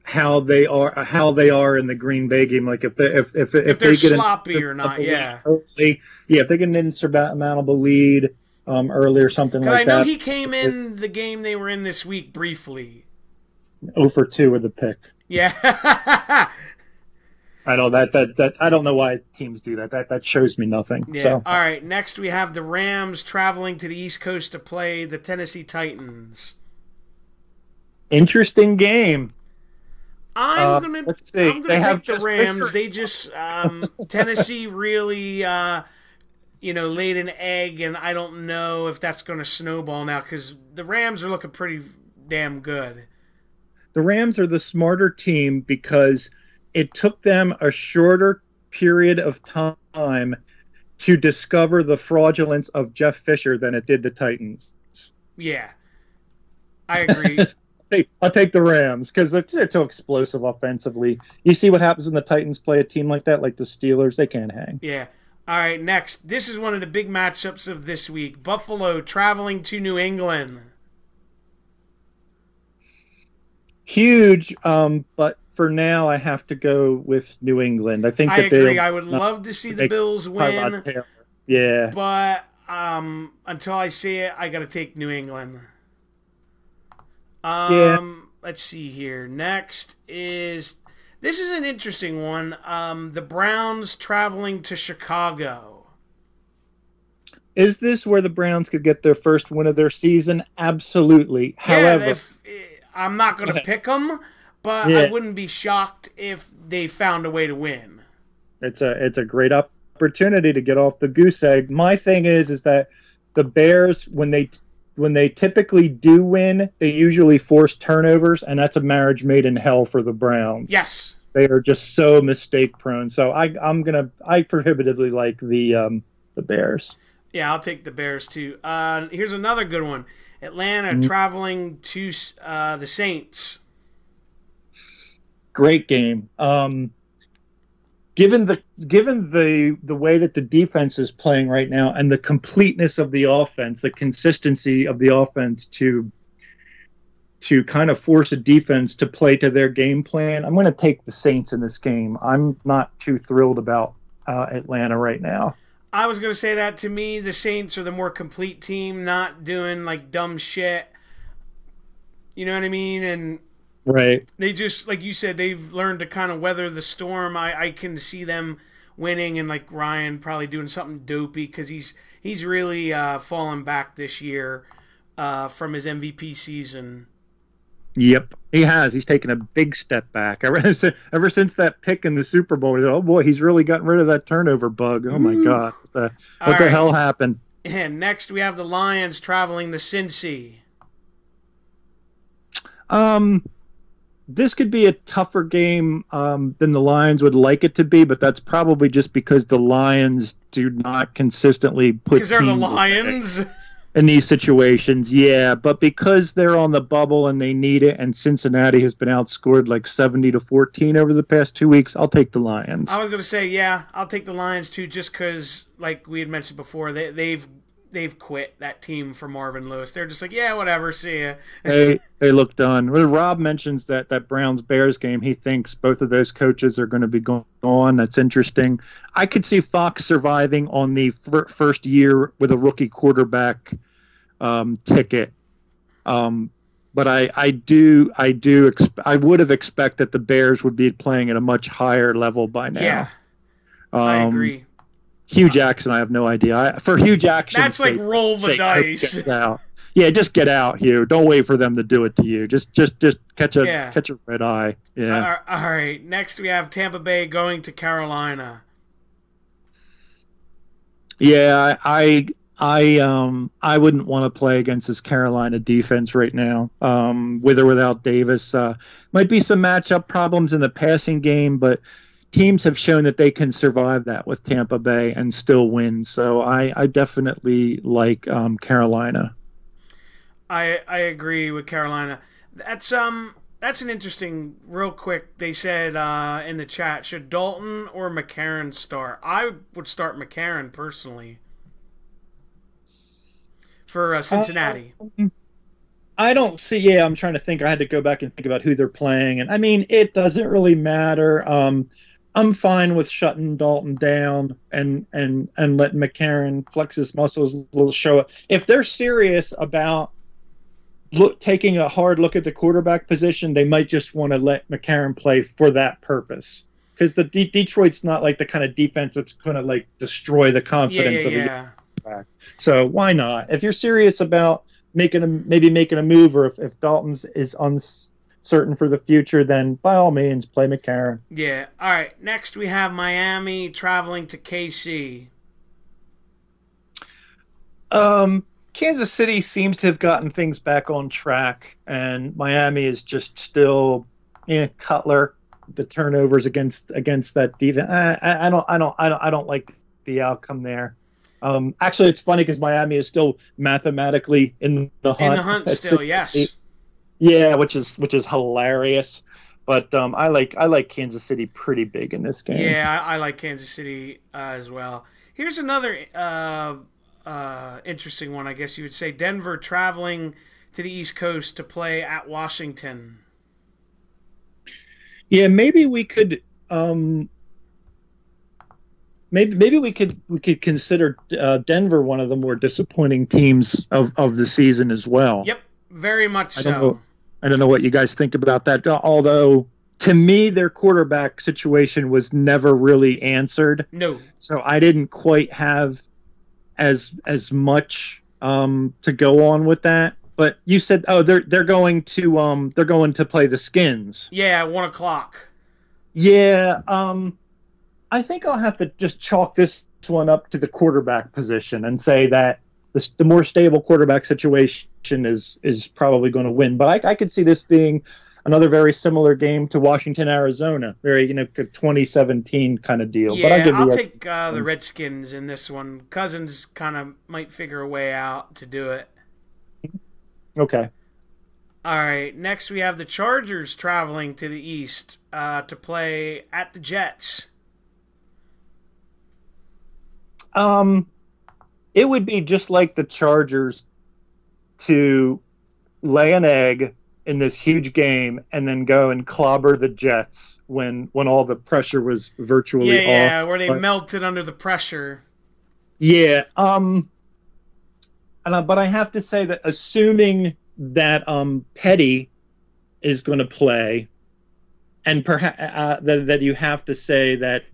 how they are in the Green Bay game. Like if they're they get sloppy or not, if they get an insurmountable lead, earlier, something 'Cause like I know that. he came in the game they were in this week briefly. 0 for 2 with a pick. Yeah. I know that I don't know why teams do that. That shows me nothing. Yeah. So All right. Next, we have the Rams traveling to the East Coast to play the Tennessee Titans. interesting game. Let's see. I'm gonna They have take the just Rams. Fisher. They just Tennessee really laid an egg, and I don't know if that's going to snowball now because the Rams are looking pretty damn good. The Rams are the smarter team because it took them a shorter period of time to discover the fraudulence of Jeff Fisher than it did the Titans. Yeah, I agree. I'll take the Rams because they're too explosive offensively. You see what happens when the Titans play a team like that, like the Steelers, they can't hang. Yeah. All right, next. This is one of the big matchups of this week. Buffalo traveling to New England. Huge, but for now I have to go with New England. I think I that agree. I would love to see the Bills win, yeah. but until I see it, I got to take New England. Let's see here. Next is this is an interesting one. The Browns traveling to Chicago. Is this where the Browns could get their first win of their season? Absolutely. However, I'm not going to pick them, but I wouldn't be shocked if they found a way to win. It's a great opportunity to get off the goose egg. My thing is that the Bears, when they typically do win, they usually force turnovers, and that's a marriage made in hell for the Browns. Yes. They are just so mistake prone. So I prohibitively like the Bears. Yeah, I'll take the Bears too. Here's another good one. Atlanta traveling to the Saints. Great game. Given the way that the defense is playing right now and the completeness of the offense, the consistency of the offense to kind of force a defense to play to their game plan, I'm going to take the Saints in this game. I'm not too thrilled about Atlanta right now. I was going to say that. To me, the Saints are the more complete team, not doing like dumb shit. You know what I mean? And right. They just, like you said, they've learned to kind of weather the storm. I can see them winning, and like Ryan probably doing something dopey because he's really fallen back this year from his MVP season. Yep, he has. He's taken a big step back ever since that pick in the Super Bowl. Oh boy, he's really gotten rid of that turnover bug. Oh my God, what the hell happened? And next we have the Lions traveling to Cincy. This could be a tougher game than the Lions would like it to be, but that's probably just because the Lions do not consistently put because they're the Lions. In these situations, yeah, but because they're on the bubble and they need it, and Cincinnati has been outscored like 70-14 over the past 2 weeks, I'll take the Lions. I was going to say, yeah, I'll take the Lions too, just because, like we had mentioned before, they've quit that team for Marvin Lewis. They're just like, yeah, whatever, see ya. they look done. When Rob mentions that Browns-Bears game, he thinks both of those coaches are going to be going on. That's interesting. I could see Fox surviving on the first year with a rookie quarterback ticket. But I would have expected the Bears would be playing at a much higher level by now. Yeah, I agree. Hugh Jackson, I have no idea. For Hugh Jackson, that's like roll the dice. Yeah, just get out, Hugh. Don't wait for them to do it to you. Just catch a red eye. Yeah. All right. Next, we have Tampa Bay going to Carolina. Yeah, I wouldn't want to play against this Carolina defense right now, with or without Davis. Might be some matchup problems in the passing game, but teams have shown that they can survive that with Tampa Bay and still win. So I definitely like Carolina. I agree with Carolina. That's an interesting. Real quick, they said in the chat, should Dalton or McCarron start? I would start McCarron personally for Cincinnati. I don't see. Yeah, I'm trying to think. I had to go back and think about who they're playing, and I mean, it doesn't really matter. I'm fine with shutting Dalton down and letting McCarron flex his muscles a little, show it. If they're serious about taking a hard look at the quarterback position, they might just want to let McCarron play for that purpose. Because the Detroit's not like the kind of defense that's going to like destroy the confidence of a quarterback. So why not? If you're serious about making a move, or if Dalton's is uncertain for the future, then by all means play McCarron. Yeah. All right. Next we have Miami traveling to KC. Kansas City seems to have gotten things back on track, and Miami is just still Cutler. The turnovers against that defense. I don't like the outcome there. Actually, it's funny because Miami is still mathematically in the hunt. In the hunt still, yes. Yeah, which is hilarious. But I like Kansas City pretty big in this game. Yeah, I like Kansas City as well. Here's another interesting one, I guess you would say. Denver traveling to the East Coast to play at Washington. Yeah, maybe we could maybe we could consider Denver one of the more disappointing teams of the season as well. Yep, very much so. I don't know what you guys think about that. Although to me, their quarterback situation was never really answered. No. So I didn't quite have as much to go on with that. But you said, they're going to play the Skins. Yeah, at 1:00. Yeah, I think I'll have to just chalk this one up to the quarterback position and say that the more stable quarterback situation is probably going to win. But I could see this being another very similar game to Washington, Arizona, very 2017 kind of deal. Yeah, but I'll take the Redskins in this one. Cousins kind of might figure a way out to do it. Okay. All right. Next, we have the Chargers traveling to the East to play at the Jets. It would be just like the Chargers to lay an egg in this huge game and then go and clobber the Jets when all the pressure was virtually off. Yeah, where they melted under the pressure. Yeah. But I have to say that assuming that Petty is going to play, and perhaps that you have to say that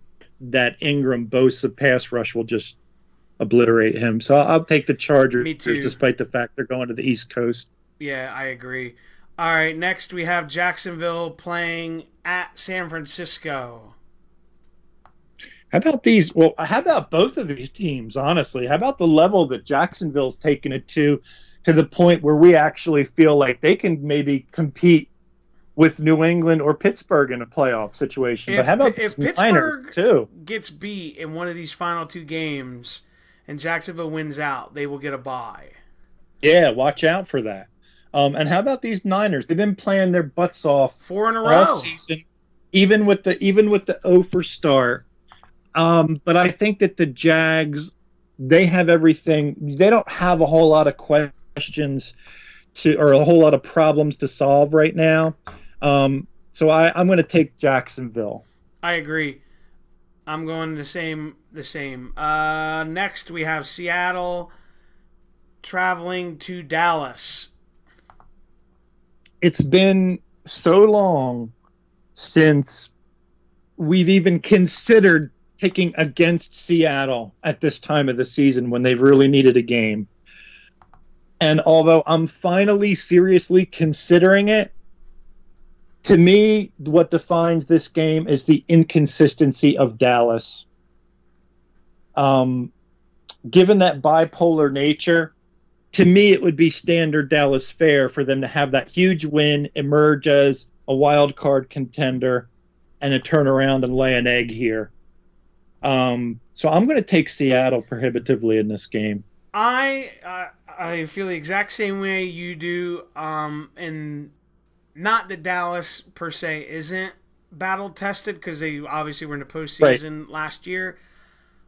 Ingram Bosa pass rush will just obliterate him. So I'll take the Chargers, Me too. Despite the fact they're going to the East Coast. Yeah, I agree. All right, next we have Jacksonville playing at San Francisco. How about both of these teams, honestly? How about the level that Jacksonville's taken it to the point where we actually feel like they can maybe compete with New England or Pittsburgh in a playoff situation? But how about if the Niners, Pittsburgh too? Gets beat in one of these final two games and Jacksonville wins out, they will get a bye. Yeah, watch out for that. And how about these Niners? They've been playing their butts off 4 in a all row season, even with the 0 start. But I think that the Jags, they have everything. They don't have a whole lot of questions or a whole lot of problems to solve right now. So I'm going to take Jacksonville. I agree. I'm going the same. Next, we have Seattle traveling to Dallas. It's been so long since we've even considered picking against Seattle at this time of the season when they've really needed a game. And although I'm finally seriously considering it, to me, what defines this game is the inconsistency of Dallas. Given that bipolar nature, to me, it would be standard Dallas fare for them to have that huge win, emerge as a wild card contender, and to turn around and lay an egg here. So I'm going to take Seattle prohibitively in this game. I feel the exact same way you do, and not that Dallas per se isn't battle tested because they obviously were in the postseason last year.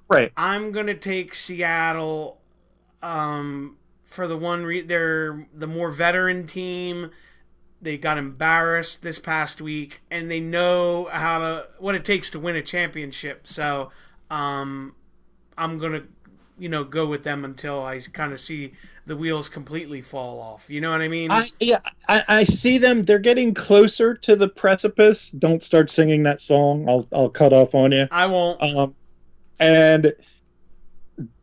Right. I'm going to take Seattle for the one they're the more veteran team. they got embarrassed this past week, and they know what it takes to win a championship. So I'm gonna go with them until I kind of see the wheels completely fall off. You know what I mean? I see them. They're getting closer to the precipice. Don't start singing that song. I'll cut off on you. I won't.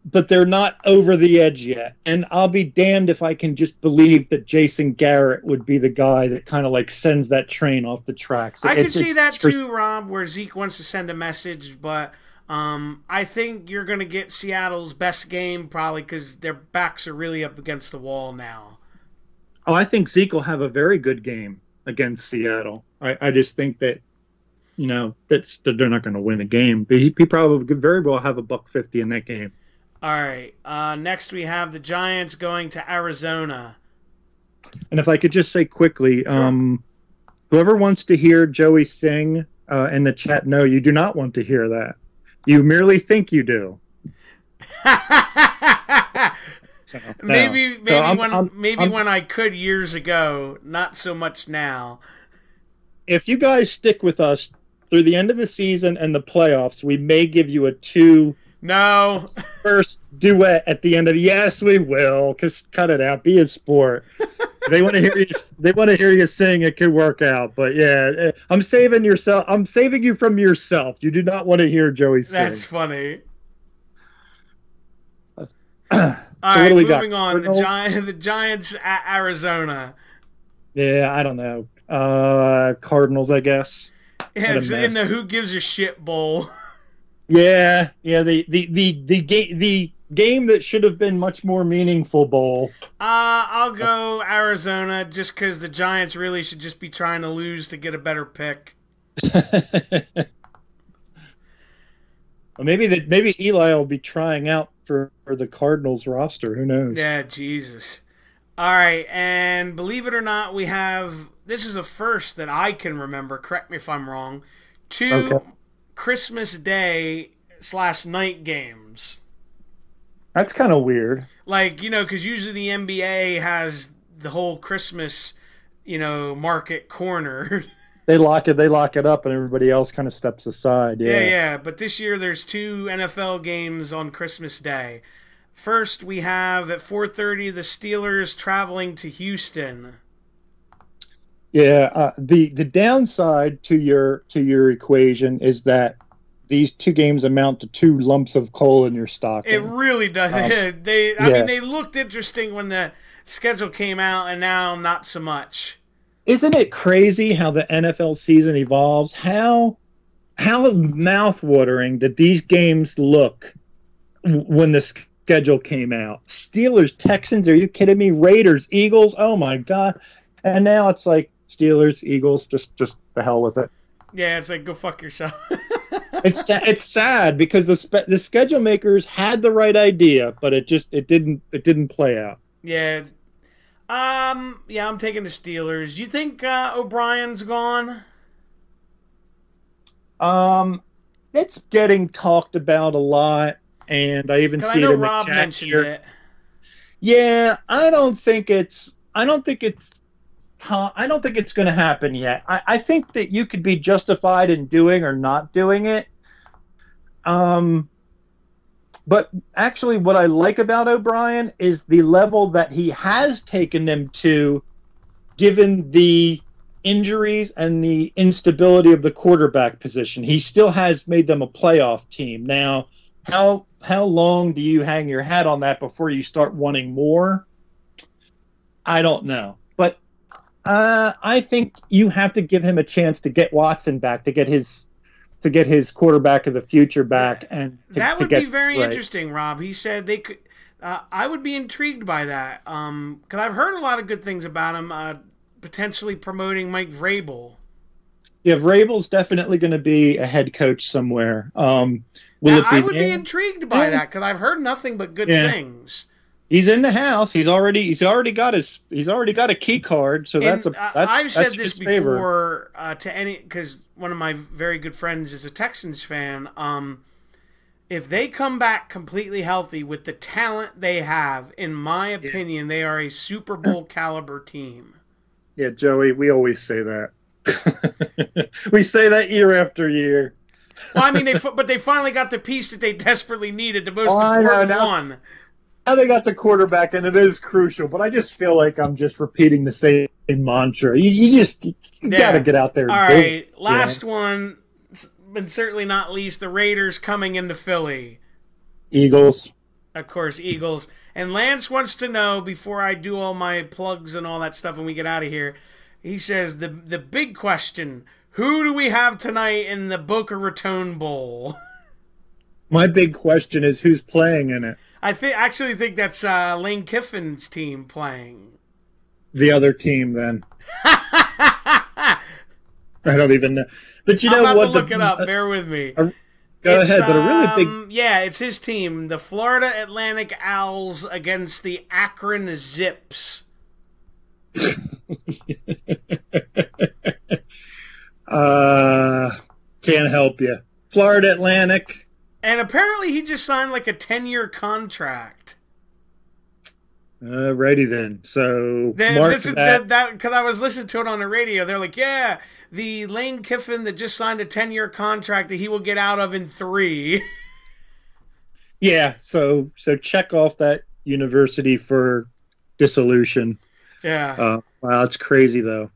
But they're not over the edge yet. And I'll be damned if I can just believe that Jason Garrett would be the guy that kind of like sends that train off the tracks. I can see that too, Rob, where Zeke wants to send a message, but I think you're going to get Seattle's best game probably because their backs are really up against the wall now. Oh, I think Zeke will have a very good game against Seattle. I just think that, that they're not going to win a game. But he probably could very well have $150 in that game. All right. Next, we have the Giants going to Arizona. And if I could just say quickly, whoever wants to hear Joey sing in the chat, no, you do not want to hear that. You merely think you do. So, maybe when I could years ago, not so much now. If you guys stick with us through the end of the season and the playoffs, we may give you a first duet at the end of yes, we will. Cause cut it out. Be a sport. They want to hear you. They want to hear you sing. It could work out, but yeah, I'm saving you from yourself. You do not want to hear Joey sing. That's funny. All right, moving on. The Giants at Arizona. Yeah, I don't know. Cardinals, I guess. Yeah, it's in the Who Gives a Shit Bowl. Yeah. The game that should have been much more meaningful bowl. I'll go Arizona just because the Giants really should just be trying to lose to get a better pick. Well, maybe Eli will be trying out for the Cardinals roster. Who knows? Yeah, Jesus. All right, and believe it or not, this is a first that I can remember. Correct me if I'm wrong. 2 Christmas Day / night games. That's kind of weird. Like, because usually the NBA has the whole Christmas, market corner. They lock it up, and everybody else kind of steps aside. Yeah. But this year there's 2 NFL games on Christmas Day. First, we have at 4:30 the Steelers traveling to Houston. Yeah, the downside to your equation is that these 2 games amount to 2 lumps of coal in your stocking. It really does. I mean, they looked interesting when the schedule came out, and now not so much. Isn't it crazy how the NFL season evolves? How mouth-watering did these games look when the schedule came out? Steelers, Texans, are you kidding me? Raiders, Eagles, oh my God. And now it's like Steelers, Eagles, just the hell with it. Yeah, it's like, go fuck yourself. It's sad because the schedule makers had the right idea, but it didn't play out. Yeah. I'm taking the Steelers. You think O'Brien's gone? It's getting talked about a lot, and I even see it in Rob the chat mentioned here. it. Yeah, I don't think it's going to happen yet. I think that you could be justified in doing or not doing it. But actually what I like about O'Brien is the level that he has taken them to, given the injuries and the instability of the quarterback position. He still has made them a playoff team. Now, how long do you hang your hat on that before you start wanting more? I don't know. But I think you have to give him a chance to get Watson back, to get his quarterback of the future back, and that would be very interesting. Rob, he said they could. I would be intrigued by that because I've heard a lot of good things about him. Potentially promoting Mike Vrabel. Yeah, Vrabel's definitely going to be a head coach somewhere. I would be intrigued by that because I've heard nothing but good things. He's in the house. He's already got a key card. So I've said this before to because one of my very good friends is a Texans fan. If they come back completely healthy with the talent they have, in my opinion, they are a Super Bowl caliber team. Yeah, Joey, we always say that. We say that year after year. Well, I mean, but they finally got the piece that they desperately needed, the most Oh, I know. important one. Now they got the quarterback, and it is crucial. But I just feel like I'm just repeating the same mantra. You got to get out there. All And do right, it, last one, and certainly not least, the Raiders coming into Philly. Eagles. Of course, Eagles. And Lance wants to know, before I do all my plugs and all that stuff and we get out of here, he says, the big question, who do we have tonight in the Boca Raton Bowl? My big question is who's playing in it? I actually think that's Lane Kiffin's team playing. The other team, then. I don't even know. But you know I'm what? about to look it up. Bear with me. Go ahead. But a really big. Yeah, it's his team, the Florida Atlantic Owls against the Akron Zips. Can't help you. Florida Atlantic. And apparently he just signed like a 10-year contract. Righty then. So mark that because I was listening to it on the radio. They're like, yeah, the Lane Kiffin that just signed a 10-year contract that he will get out of in 3. Yeah. So check off that university for dissolution. Yeah. Wow, it's crazy though.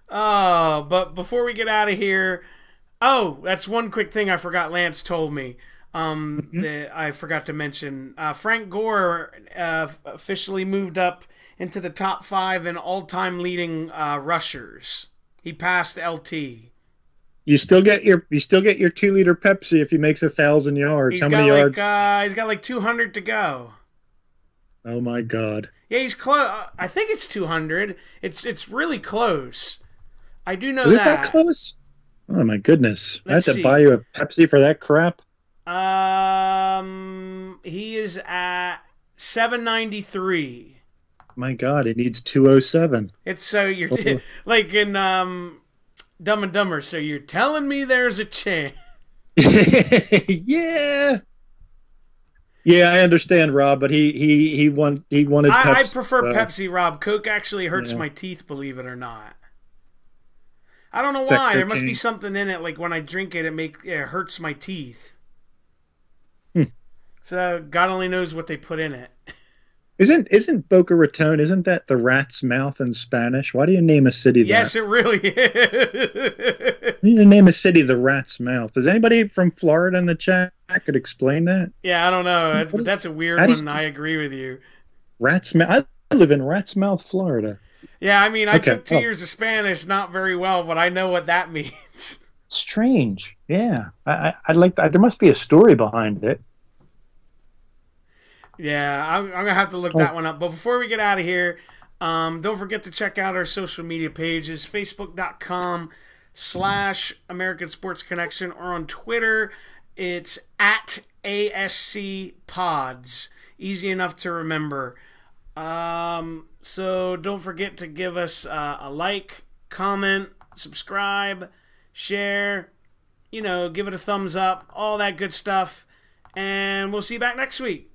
Oh, but before we get out of here, that's one quick thing I forgot. Lance told me. That I forgot to mention. Frank Gore officially moved up into the top 5 in all-time leading rushers. He passed LT. You still get your 2-liter Pepsi if he makes 1,000 yards. How many yards? He's got like 200 to go. Oh my God. Yeah, he's close. I think it's 200. It's really close. I do know Is that. it that close? Oh my goodness! Let's I have to buy you a Pepsi for that crap. He is at 793. My God, it needs 207. It's so you're like in Dumb and Dumber. So you're telling me there's a chance? Yeah. Yeah, I understand, Rob, but he wanted Pepsi. I prefer Pepsi, Rob. Coke actually hurts my teeth, believe it or not. I don't know why. There must be something in it. Like when I drink it, it hurts my teeth. So God only knows what they put in it. Isn't Boca Raton? Isn't that the rat's mouth in Spanish? Why do you name a city that? Yes, it really is. You need to name a city the rat's mouth. Is anybody from Florida in the chat could explain that? Yeah, I don't know. That's a weird one. I agree with you. Rat's mouth. I live in Rat's Mouth, Florida. Yeah, I mean, I took 2 years of Spanish, not very well, but I know what that means. Strange. Yeah, I'd like that. There must be a story behind it. Yeah, I'm going to have to look that one up. But before we get out of here, don't forget to check out our social media pages, facebook.com/American Sports Connection, or on Twitter, it's at ASC Pods. Easy enough to remember. So don't forget to give us a like, comment, subscribe, share, give it a thumbs up, all that good stuff. And we'll see you back next week.